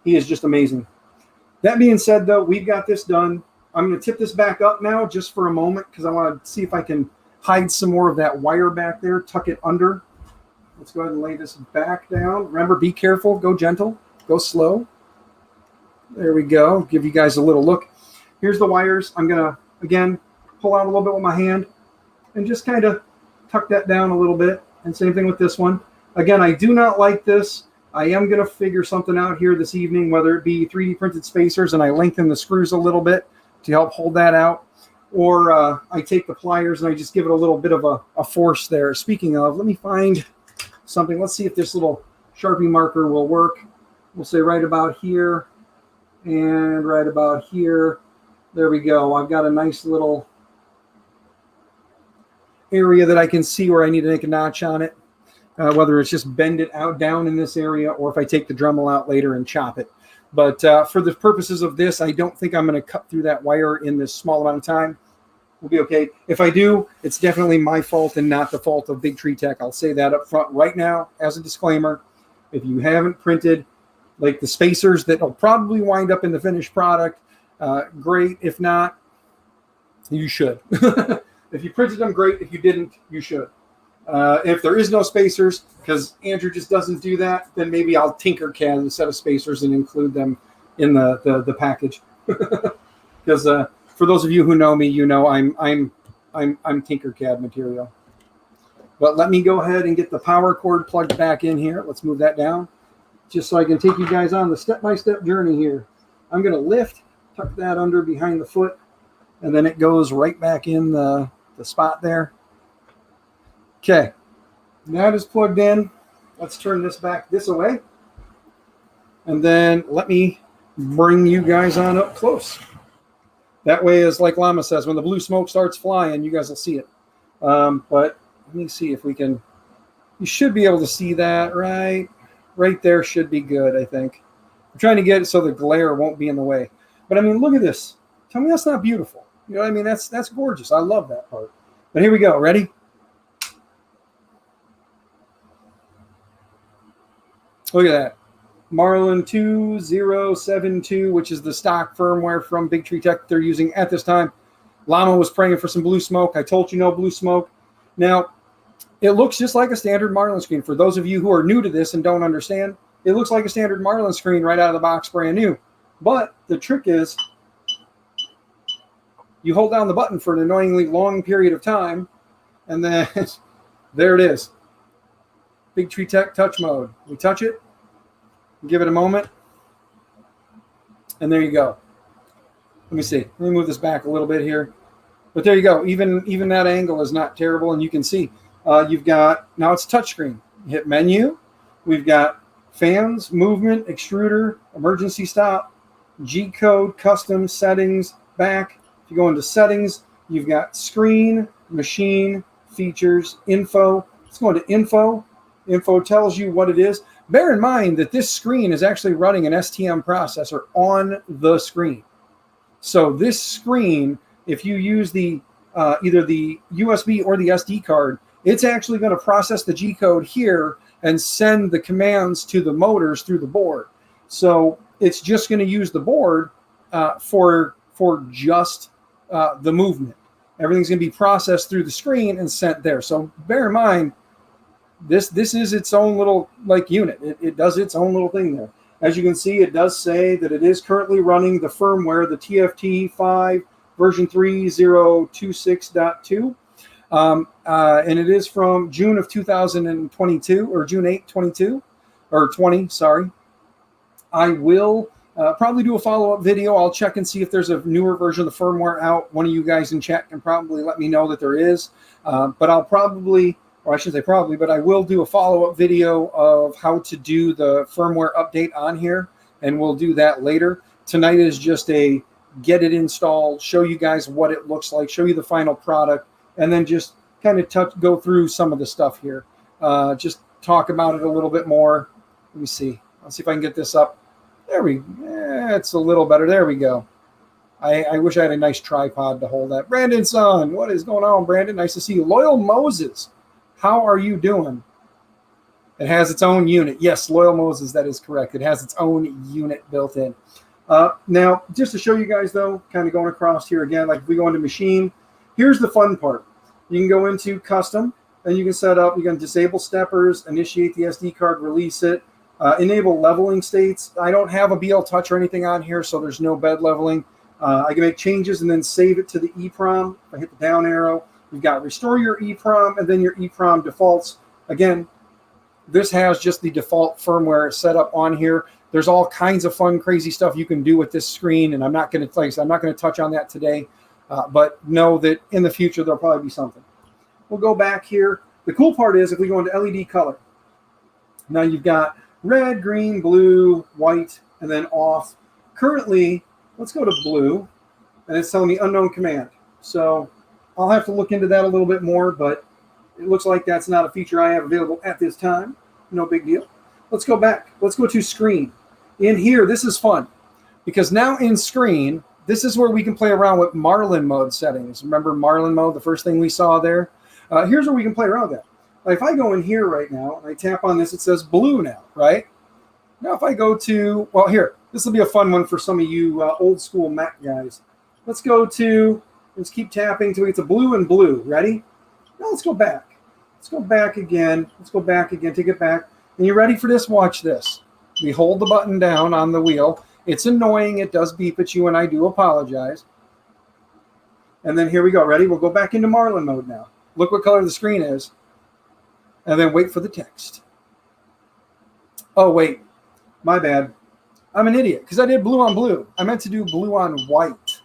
He is just amazing. That being said, though, we've got this done. I'm going to tip this back up now just for a moment because I want to see if I can hide some more of that wire back there, tuck it under. Let's go ahead and lay this back down. Remember, be careful. Go gentle. Go slow. There we go. Give you guys a little look. Here's the wires. I'm going to, again, pull out a little bit with my hand and just kind of tuck that down a little bit. And same thing with this one. Again, I do not like this. I am going to figure something out here this evening, whether it be 3D printed spacers and I lengthen the screws a little bit to help hold that out, or I take the pliers and I just give it a little bit of a force there. Speaking of, let me find something. Let's see if this little Sharpie marker will work. We'll say right about here and right about here. There we go. I've got a nice little area that I can see where I need to make a notch on it. Whether it's just bend it out down in this area or if I take the Dremel out later and chop it. But for the purposes of this, I don't think I'm going to cut through that wire in this small amount of time. We'll be okay. If I do, it's definitely my fault and not the fault of Big Tree Tech. I'll say that up front right now as a disclaimer. If you haven't printed like the spacers that will probably wind up in the finished product, great. If not, you should. If you printed them, great. If you didn't, you should. If there is no spacers, because Andrew just doesn't do that, then maybe I'll Tinkercad a set of spacers and include them in the package. Because for those of you who know me, you know I'm Tinkercad material. But let me go ahead and get the power cord plugged back in here. Let's move that down, just so I can take you guys on the step-by-step journey here. I'm going to lift, tuck that under behind the foot, and then it goes right back in the spot there. Okay, that is plugged in. Let's turn this back this way. And then let me bring you guys on up close. That way, as like Llama says, when the blue smoke starts flying, you guys will see it. But let me see if we can, you should be able to see that right there should be good, I think. I'm trying to get it so the glare won't be in the way. But I mean, look at this. Tell me that's not beautiful. You know what I mean? That's gorgeous. I love that part. But here we go. Ready? Look at that. Marlin 2072, which is the stock firmware from Big Tree Tech they're using at this time. Llama was praying for some blue smoke. I told you no blue smoke. Now, it looks just like a standard Marlin screen. For those of you who are new to this and don't understand, it looks like a standard Marlin screen right out of the box, brand new. But the trick is you hold down the button for an annoyingly long period of time, And then there it is. Big Tree Tech touch mode. We touch it, give it a moment, and there you go. Let me see. Let me move this back a little bit here. But there you go. Even that angle is not terrible, and you can see you've got, now it's touchscreen. Hit menu. We've got fans, movement, extruder, emergency stop, G-code, custom, settings, back. If you go into settings, you've got screen, machine, features, info. Let's go into info. Info tells you what it is. Bear in mind that this screen is actually running an STM processor on the screen. So this screen, if you use the either the USB or the SD card, it's actually going to process the G-code here and send the commands to the motors through the board. So it's just going to use the board for just the movement. Everything's going to be processed through the screen and sent there. So bear in mind, this is its own little like unit. It does its own little thing there. As you can see, it does say that it is currently running the firmware, the TFT5 version 3026.2. And it is from June of 2022, or June 8, 22, or 20, sorry. I will probably do a follow-up video. I'll check and see if there's a newer version of the firmware out. One of you guys in chat can probably let me know that there is. But I'll probably, or I shouldn't say probably, but I will do a follow-up video of how to do the firmware update on here, and we'll do that later. Tonight is just a get it installed, show you guys what it looks like, show you the final product, and then just kind of go through some of the stuff here. Just talk about it a little bit more. Let me see. I'll see if I can get this up. There it's a little better. There we go. I wish I had a nice tripod to hold that. Brandon, son, what is going on, Brandon? Nice to see you. Loyal Moses, how are you doing? It has its own unit. Yes, Loyal Moses, that is correct. It has its own unit built in. Now, just to show you guys, though, kind of going across here again, like if we go into machine, here's the fun part. You can go into custom, and you can set up, you can disable steppers, initiate the SD card, release it, enable leveling states. I don't have a BL Touch or anything on here, so there's no bed leveling. I can make changes and then save it to the EEPROM. If I hit the down arrow, you've got restore your EEPROM and then your EEPROM defaults. Again, this has just the default firmware set up on here. There's all kinds of fun, crazy stuff you can do with this screen, and I'm not going to touch on that today, but know that in the future there'll probably be something. We'll go back here. The cool part is if we go into LED color, now you've got red, green, blue, white, and then off. Currently, let's go to blue, and it's telling me unknown command. So I'll have to look into that a little bit more, but it looks like that's not a feature I have available at this time. No big deal. Let's go back. Let's go to screen. In here, this is fun, because now in screen, this is where we can play around with Marlin mode settings. Remember Marlin mode, the first thing we saw there? Here's where we can play around with that. Like if I go in here right now, and I tap on this, it says blue now, right? Now if I go to, well, here, this will be a fun one for some of you old school Mac guys. Let's go to, let's keep tapping till it's a blue and blue. Ready? Now let's go back. Let's go back again. Let's go back again. Take it back. And you ready for this? Watch this. We hold the button down on the wheel. It's annoying. It does beep at you, and I do apologize. And then here we go. Ready? We'll go back into Marlin mode now. Look what color the screen is. And then wait for the text. Oh, wait. My bad. I'm an idiot because I did blue on blue. I meant to do blue on white.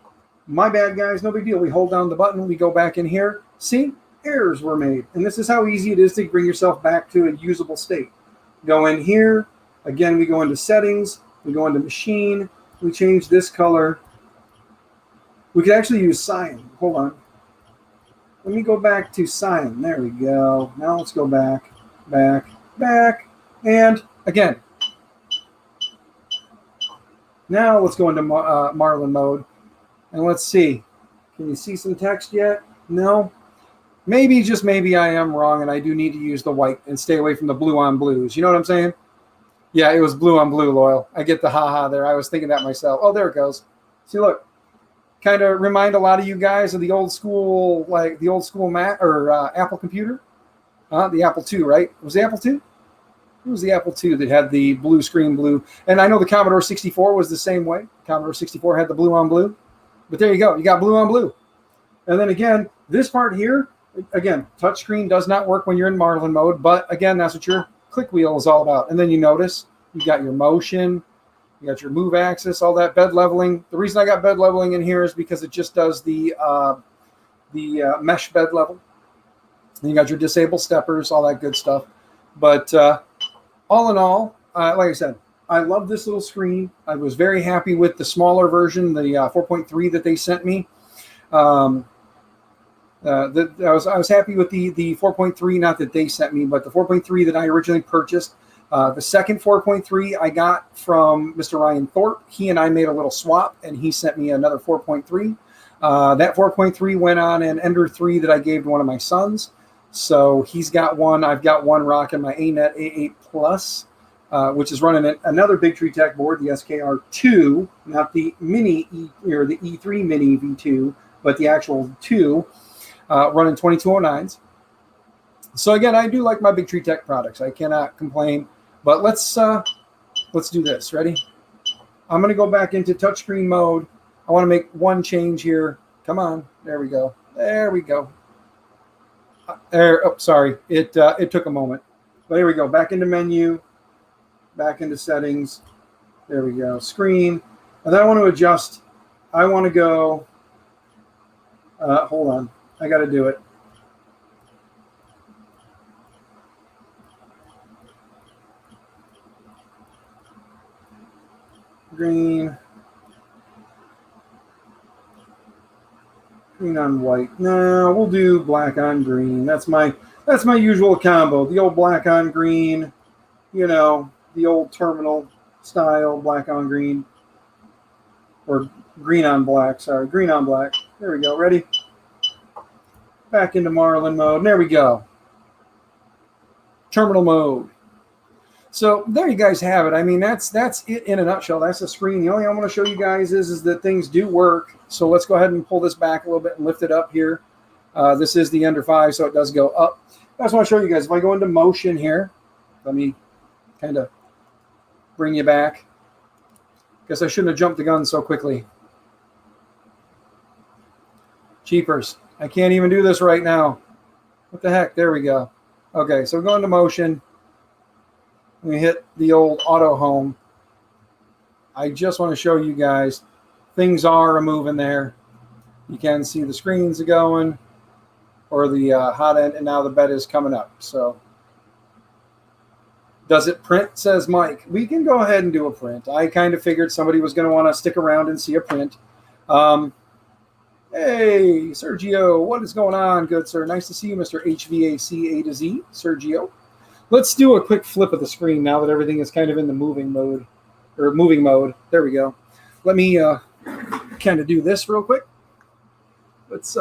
My bad, guys. No big deal. We hold down the button. We go back in here. See? Errors were made. And this is how easy it is to bring yourself back to a usable state. Go in here. Again, we go into settings. We go into machine. We change this color. We could actually use cyan. Hold on. Let me go back to cyan. There we go. Now let's go back, back, back. And again. Now let's go into Marlin mode. And let's see. Can you see some text yet? No? Maybe, just maybe I am wrong and I do need to use the white and stay away from the blue on blues. You know what I'm saying? Yeah, it was blue on blue, Loyal. I get the haha there. I was thinking that myself. Oh, there it goes. See, look. Kind of remind a lot of you guys of the old school, like the old school Mac or Apple computer. The Apple II, right? Was the Apple II? It was the Apple II that had the blue screen blue. And I know the Commodore 64 was the same way. Commodore 64 had the blue on blue. But there you go. You got blue on blue. And then again, this part here, again, touchscreen does not work when you're in Marlin mode, but again, that's what your click wheel is all about. And then you notice you got your motion, you got your move axis, all that bed leveling. The reason I got bed leveling in here is because it just does the mesh bed level. And you got your disable steppers, all that good stuff. But all in all, like I said, I love this little screen. I was very happy with the smaller version, the 4.3 that they sent me. I was happy with the 4.3, not that they sent me, but the 4.3 that I originally purchased. The second 4.3 I got from Mr. Ryan Thorpe. He and I made a little swap, and he sent me another 4.3. That 4.3 went on an Ender 3 that I gave to one of my sons. So he's got one. I've got one rocking my ANET A8 Plus, which is running another Big Tree Tech board, the SKR2, not the mini or the E3 Mini V2, but the actual 2, running 2209s. So again, I do like my Big Tree Tech products. I cannot complain. But let's do this. Ready? I'm going to go back into touchscreen mode. I want to make one change here. Come on. There we go. There we go. Oh, sorry. It took a moment. But here we go. Back into menu. Back into settings. There we go. Screen. And then I want to adjust. I want to go. Hold on. I got to do it. Green on white. No, we'll do black on green. That's my usual combo. The old black on green, you know, the old terminal style black on green, or green on black. Sorry, green on black. There we go. Ready? Back into Marlin mode. There we go. Terminal mode. So there you guys have it. I mean, that's it in a nutshell. That's the screen. The only thing I want to show you guys is that things do work. So let's go ahead and pull this back a little bit and lift it up here. This is the Ender 5, so it does go up. I just want to show you guys. If I go into motion here, let me kind of bring you back. Guess I shouldn't have jumped the gun so quickly. Cheapers. I can't even do this right now. What the heck? There we go. Okay, so go into motion. We hit the old auto home. I just want to show you guys things are moving there. You can see the screens are going, or the hot end, and now the bed is coming up. So does it print, says Mike. We can go ahead and do a print. I kind of figured somebody was going to want to stick around and see a print. Hey, Sergio, what is going on, good sir? Nice to see you, Mr. HVAC A to Z, Sergio. Let's do a quick flip of the screen now that everything is kind of in the moving mode. There we go. Let me kind of do this real quick. Let's,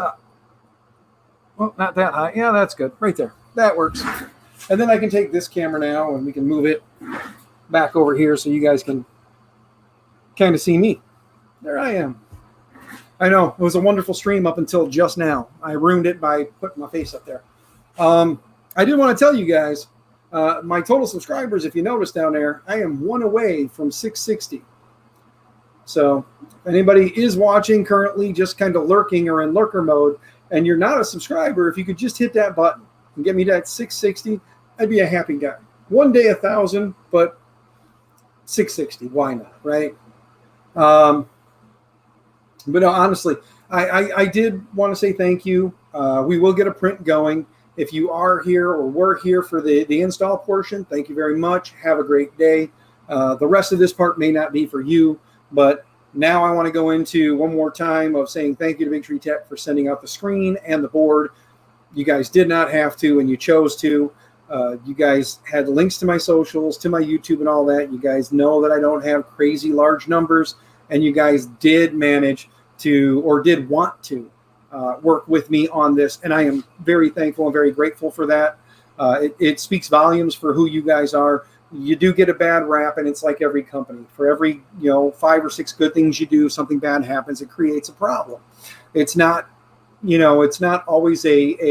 well, not that high. Yeah, that's good. Right there. That works. And then I can take this camera now and we can move it back over here so you guys can kind of see me. There I am. I know. It was a wonderful stream up until just now. I ruined it by putting my face up there. I did want to tell you guys, my total subscribers, if you notice down there, I am one away from 660. So if anybody is watching currently, just kind of lurking or in lurker mode, and you're not a subscriber, if you could just hit that button and get me that 660, I'd be a happy guy. One day 1,000, but 660, why not, right? But no, honestly, I did want to say thank you. We will get a print going. If you are here or were here for the install portion, thank you very much. Have a great day. The rest of this part may not be for you, but now I want to go into one more time of saying thank you to Big Tree Tech for sending out the screen and the board. You guys did not have to, and you chose to. You guys had links to my socials, to my YouTube and all that. You guys know that I don't have crazy large numbers, and you guys did manage to, or did want to, work with me on this, and I am very thankful and very grateful for that. It speaks volumes for who you guys are. You do get a bad rap, and it's like every company. For every 5 or 6 good things you do, something bad happens. It creates a problem. It's not, it's not always it's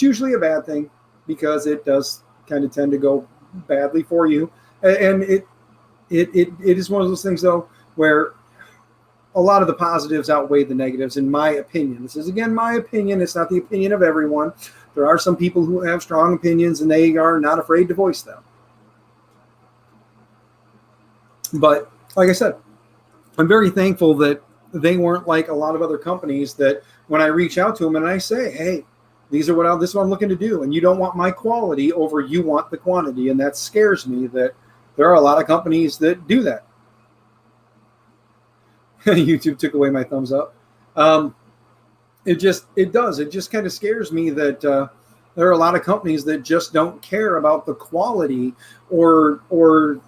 usually a bad thing because it does kind of tend to go badly for you, and it is one of those things though where a lot of the positives outweigh the negatives, in my opinion. This is, again, my opinion. It's not the opinion of everyone. There are some people who have strong opinions, and they are not afraid to voice them. But like I said, I'm very thankful that they weren't like a lot of other companies that when I reach out to them and I say, hey, this is what I'm looking to do, and you don't want my quality over you want the quantity. And that scares me that there are a lot of companies that do that. YouTube took away my thumbs up. It just kind of scares me that there are a lot of companies that just don't care about the quality or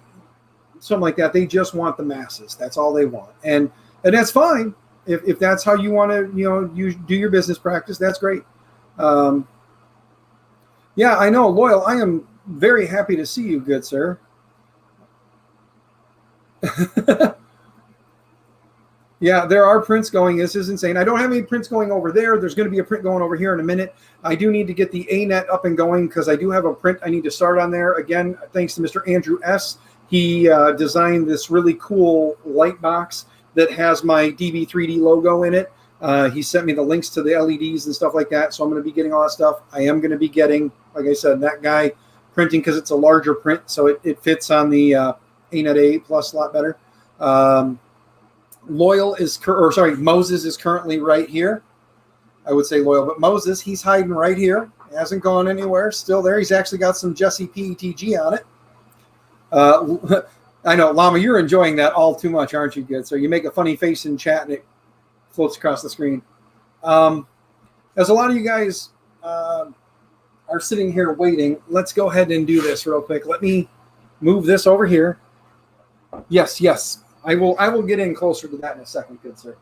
something like that. They just want the masses. That's all they want. And that's fine. If that's how you want to, you do your business practice, that's great. Yeah, I know, Loyal. I am very happy to see you, good sir. Yeah, there are prints going. This is insane. I don't have any prints going over there. There's going to be a print going over here in a minute. I do need to get the ANET up and going because I do have a print I need to start on there. Again, thanks to Mr. Andrew S. He designed this really cool light box that has my DB3D logo in it. He sent me the links to the LEDs and stuff like that, so I'm going to be getting all that stuff. I am going to be getting, like I said, that guy printing because it's a larger print, so it fits on the ANET A Plus a lot better. Moses is currently right here. I would say Loyal, but Moses, he's hiding right here. He hasn't gone anywhere. Still there. He's actually got some Jesse PETG on it. I know, Llama, you're enjoying that all too much, aren't you, good? So you make a funny face in chat and it floats across the screen. As a lot of you guys are sitting here waiting, let's go ahead and do this real quick. Let me move this over here. Yes. I will get in closer to that in a second, good sir.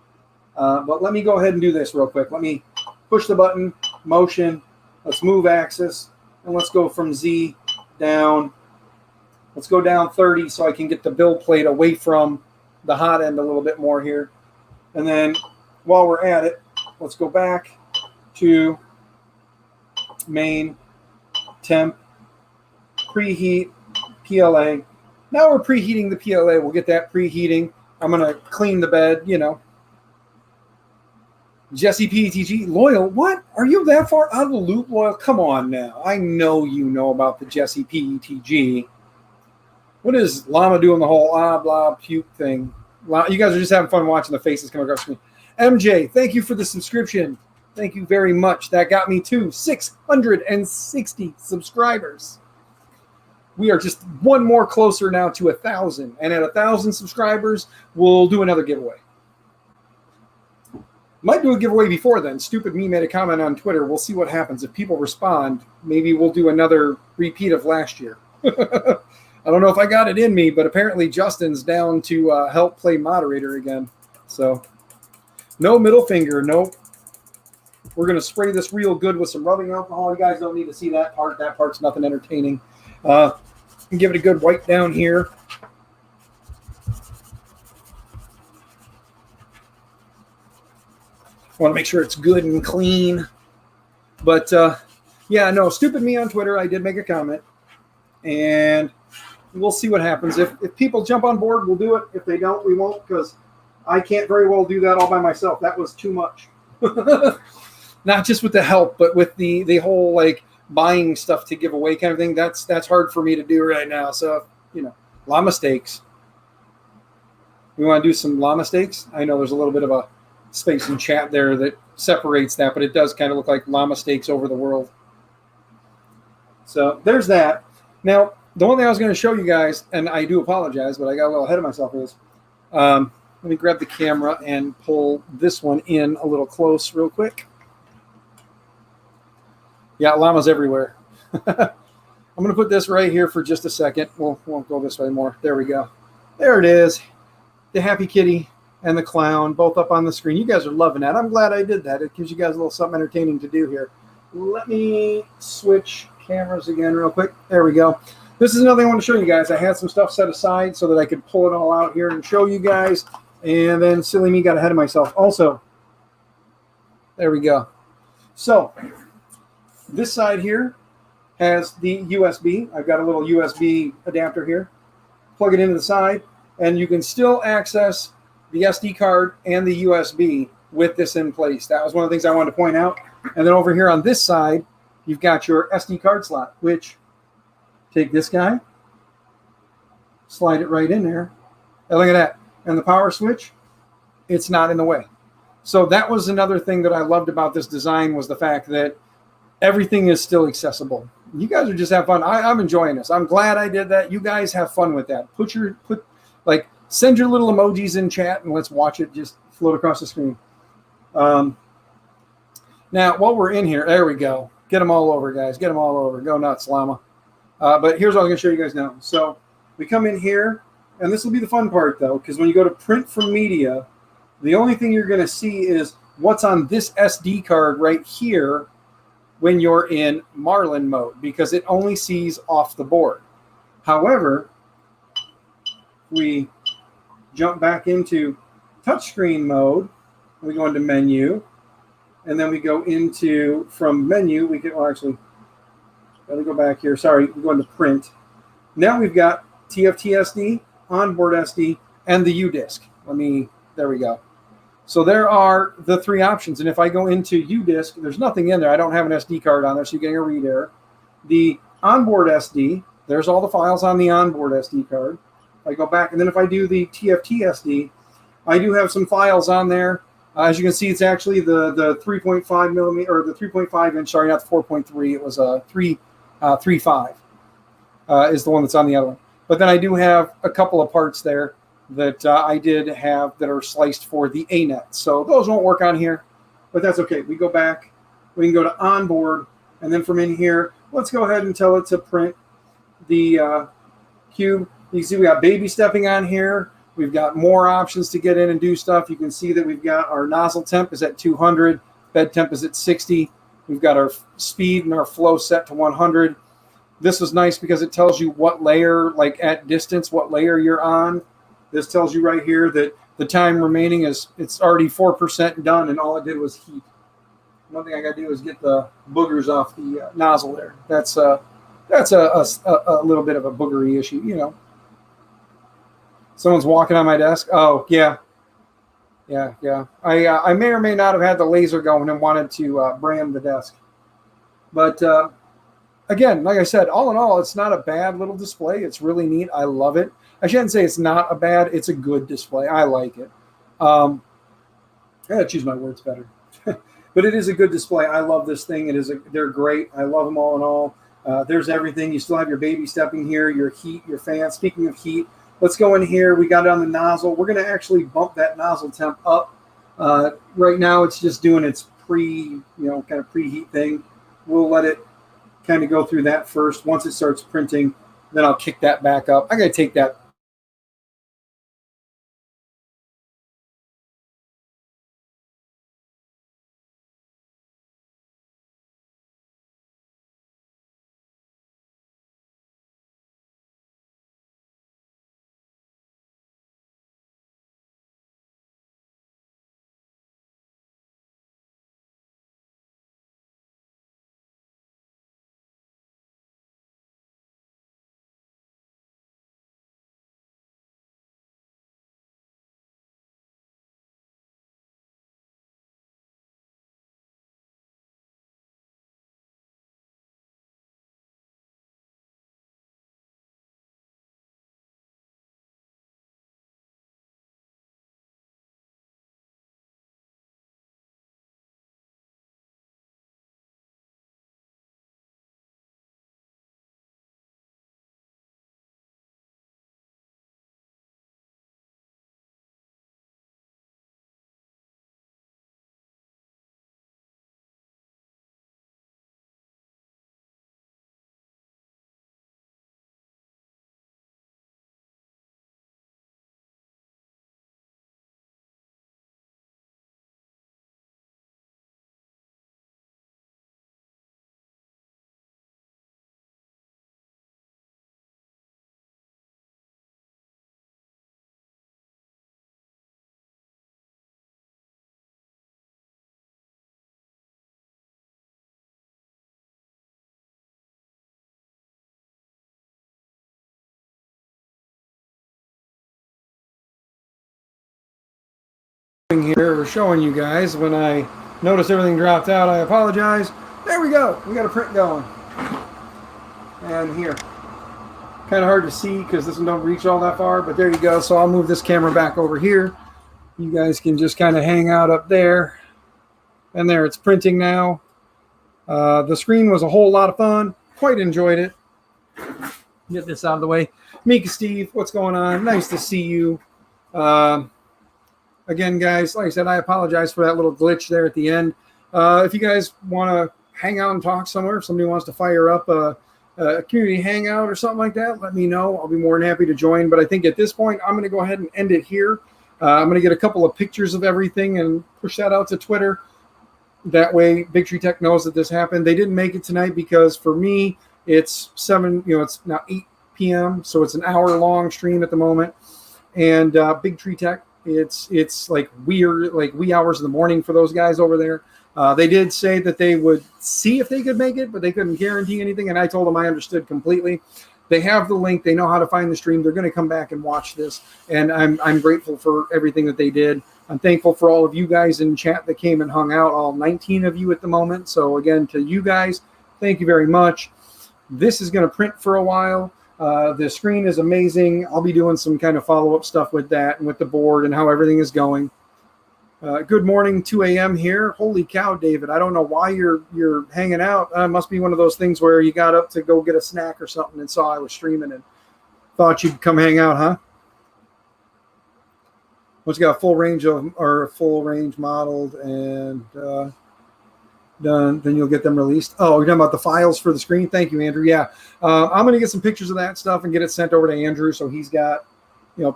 But let me go ahead and do this real quick. Let me push the button, motion. Let's move axis, and let's go from Z down. Let's go down 30 so I can get the build plate away from the hot end a little bit more here. And then while we're at it, let's go back to main, temp, preheat, PLA. Now we're preheating the PLA. We'll get that preheating. I'm going to clean the bed, Jesse PETG, Loyal, what? Are you that far out of the loop, Loyal? Come on now. I know you know about the Jesse PETG. What is Llama doing the whole blah puke thing? You guys are just having fun watching the faces come across the screen. MJ, thank you for the subscription. Thank you very much. That got me to 660 subscribers. We are just one more closer now to 1,000. And at 1,000 subscribers, we'll do another giveaway. Might do a giveaway before then. Stupid Me made a comment on Twitter. We'll see what happens. If people respond, maybe we'll do another repeat of last year. I don't know if I got it in me, but apparently Justin's down to help play moderator again. So no middle finger. Nope. We're going to spray this real good with some rubbing alcohol. You guys don't need to see that part. That part's nothing entertaining. Give it a good wipe down here. Want to make sure it's good and clean. But, yeah, no, Stupid Me on Twitter, I did make a comment. And we'll see what happens. If people jump on board, we'll do it. If they don't, we won't, because I can't very well do that all by myself. That was too much. Not just with the help, but with the whole, like, buying stuff to give away kind of thing. That's hard for me to do right now. So, llama steaks. We want to do some llama steaks. I know there's a little bit of a space in chat there that separates that, but it does kind of look like llama steaks over the world. So there's that. Now, the one thing I was going to show you guys, and I do apologize, but I got a little ahead of myself, is let me grab the camera and pull this one in a little close real quick. Yeah, llamas everywhere. I'm going to put this right here for just a second. We'll won't go this way more. There we go. There it is. The happy kitty and the clown both up on the screen. You guys are loving that. I'm glad I did that. It gives you guys a little something entertaining to do here. Let me switch cameras again real quick. There we go. This is another thing I want to show you guys. I had some stuff set aside so that I could pull it all out here and show you guys. And then silly me got ahead of myself. Also, there we go. So this side here has the USB. I've got a little USB adapter here. Plug it into the side, and you can still access the SD card and the USB with this in place. That was one of the things I wanted to point out. And then over here on this side, you've got your SD card slot, which take this guy, slide it right in there. And look at that. And the power switch, it's not in the way. So that was another thing that I loved about this design, was the fact that everything is still accessible. You guys are just have fun. I'm enjoying this. I'm glad I did that. You guys have fun with that. Send your little emojis in chat and let's watch it just float across the screen. Now, while we're in here, there we go. Get them all over, guys. Get them all over. Go nuts, llama. But here's what I'm going to show you guys now. So we come in here, and this will be the fun part, though, because when you go to print from media, the only thing you're going to see is what's on this SD card right here when you're in Marlin mode, because it only sees off the board. However, we jump back into touchscreen mode, we go into menu, and then we go into, from menu, we can, well, actually, let me go back here. Sorry, we go into print. Now we've got TFT SD, onboard SD, and the U-Disk. There we go. So there are the three options. And if I go into U-Disk, there's nothing in there. I don't have an SD card on there, so you're getting a read error. The onboard SD, there's all the files on the onboard SD card. I go back, and then if I do the TFT SD, I do have some files on there. As you can see, it's actually the 3.5 millimeter, or the 3.5 inch, sorry, not the 4.3. It was a 3.5 is the one that's on the other one. But then I do have a couple of parts there that I did have that are sliced for the ANET. So those won't work on here, but that's okay. We go back, we can go to onboard, and then from in here, let's go ahead and tell it to print the cube. You can see we got baby stepping on here. We've got more options to get in and do stuff. You can see that we've got our nozzle temp is at 200, bed temp is at 60. We've got our speed and our flow set to 100. This was nice because it tells you what layer, like at distance, what layer you're on. This tells you right here that the time remaining is, it's already 4% done, and all it did was heat. One thing I got to do is get the boogers off the nozzle there. That's a little bit of a boogery issue, you know. Someone's walking on my desk. Oh, yeah. I may or may not have had the laser going and wanted to brand the desk. But again, like I said, all in all, it's not a bad little display. It's really neat. I love it. I shouldn't say it's not a bad, it's a good display. I like it. I gotta choose my words better. But it is a good display. I love this thing. They're great. I love them all in all. There's everything. You still have your baby stepping here, your heat, your fan. Speaking of heat, let's go in here. We got it on the nozzle. We're going to actually bump that nozzle temp up. Right now, it's just doing its kind of preheat thing. We'll let it kind of go through that first. Once it starts printing, then I'll kick that back up. I got to take that here, showing you guys. When I noticed everything dropped out, I apologize. There we go. We got a print going. And here. Kind of hard to see because this one don't reach all that far, but there you go. So I'll move this camera back over here. You guys can just kind of hang out up there. And there, it's printing now. The screen was a whole lot of fun. Quite enjoyed it. Get this out of the way. Mika Steve, what's going on? Nice to see you. Again, guys, like I said, I apologize for that little glitch there at the end. If you guys want to hang out and talk somewhere, if somebody wants to fire up a community hangout or something like that, let me know. I'll be more than happy to join. But I think at this point, I'm going to go ahead and end it here. I'm going to get a couple of pictures of everything and push that out to Twitter. That way, Big Tree Tech knows that this happened. They didn't make it tonight because for me, it's it's now 8 p.m. So it's an hour-long stream at the moment. And Big Tree Tech, it's like weird, like wee hours in the morning for those guys over there. They did say that they would see if they could make it, but they couldn't guarantee anything. And I told them I understood completely. They have the link. They know how to find the stream. They're going to come back and watch this. And I'm grateful for everything that they did. I'm thankful for all of you guys in chat that came and hung out, all 19 of you at the moment. So again, to you guys, thank you very much. This is going to print for a while. The screen is amazing. I'll be doing some kind of follow-up stuff with that and with the board and how everything is going. Good morning, 2 a.m. here. Holy cow, David. I don't know why you're hanging out. It must be one of those things where you got up to go get a snack or something and saw I was streaming and thought you'd come hang out, huh? Once you got a full range modeled and done, then you'll get them released. Oh, you're talking about the files for the screen? Thank you, Andrew. Yeah. I'm going to get some pictures of that stuff and get it sent over to Andrew so he's got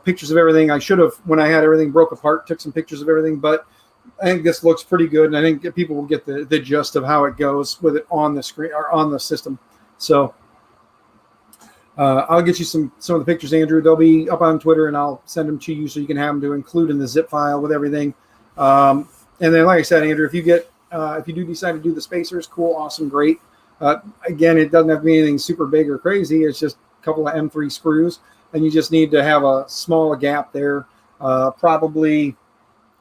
pictures of everything. I should have, when I had everything broke apart, took some pictures of everything, but I think this looks pretty good, and I think people will get the gist of how it goes with it on the screen or on the system. So I'll get you some of the pictures, Andrew. They'll be up on Twitter, and I'll send them to you so you can have them to include in the zip file with everything. And then, like I said, Andrew, if you do decide to do the spacers, cool, awesome, great. Again, it doesn't have to be anything super big or crazy. It's just a couple of M3 screws, and you just need to have a small gap there, probably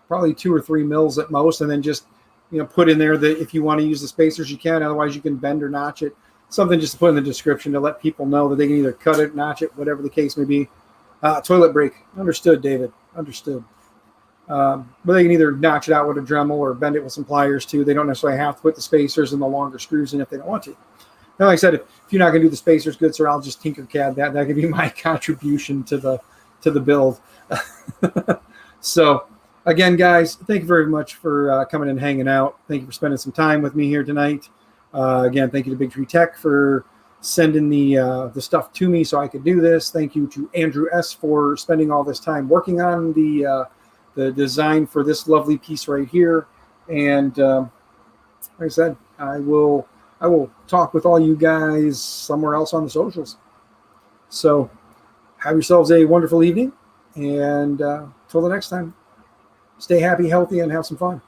2 or 3 mils at most, and then just put in there that if you want to use the spacers, you can. Otherwise, you can bend or notch it. Something just to put in the description to let people know that they can either cut it, notch it, whatever the case may be. Toilet break. Understood, David. Understood. But they can either notch it out with a Dremel or bend it with some pliers too. They don't necessarily have to put the spacers and the longer screws in if they don't want to. Now, like I said, if you're not going to do the spacers, good sir, I'll just Tinkercad that. That could be my contribution to the build. So, again, guys, thank you very much for coming and hanging out. Thank you for spending some time with me here tonight. Again, thank you to Big Tree Tech for sending the stuff to me so I could do this. Thank you to Andrew S. for spending all this time working on the design for this lovely piece right here. And like I said, I will talk with all you guys somewhere else on the socials. So have yourselves a wonderful evening, and till the next time, stay happy, healthy, and have some fun.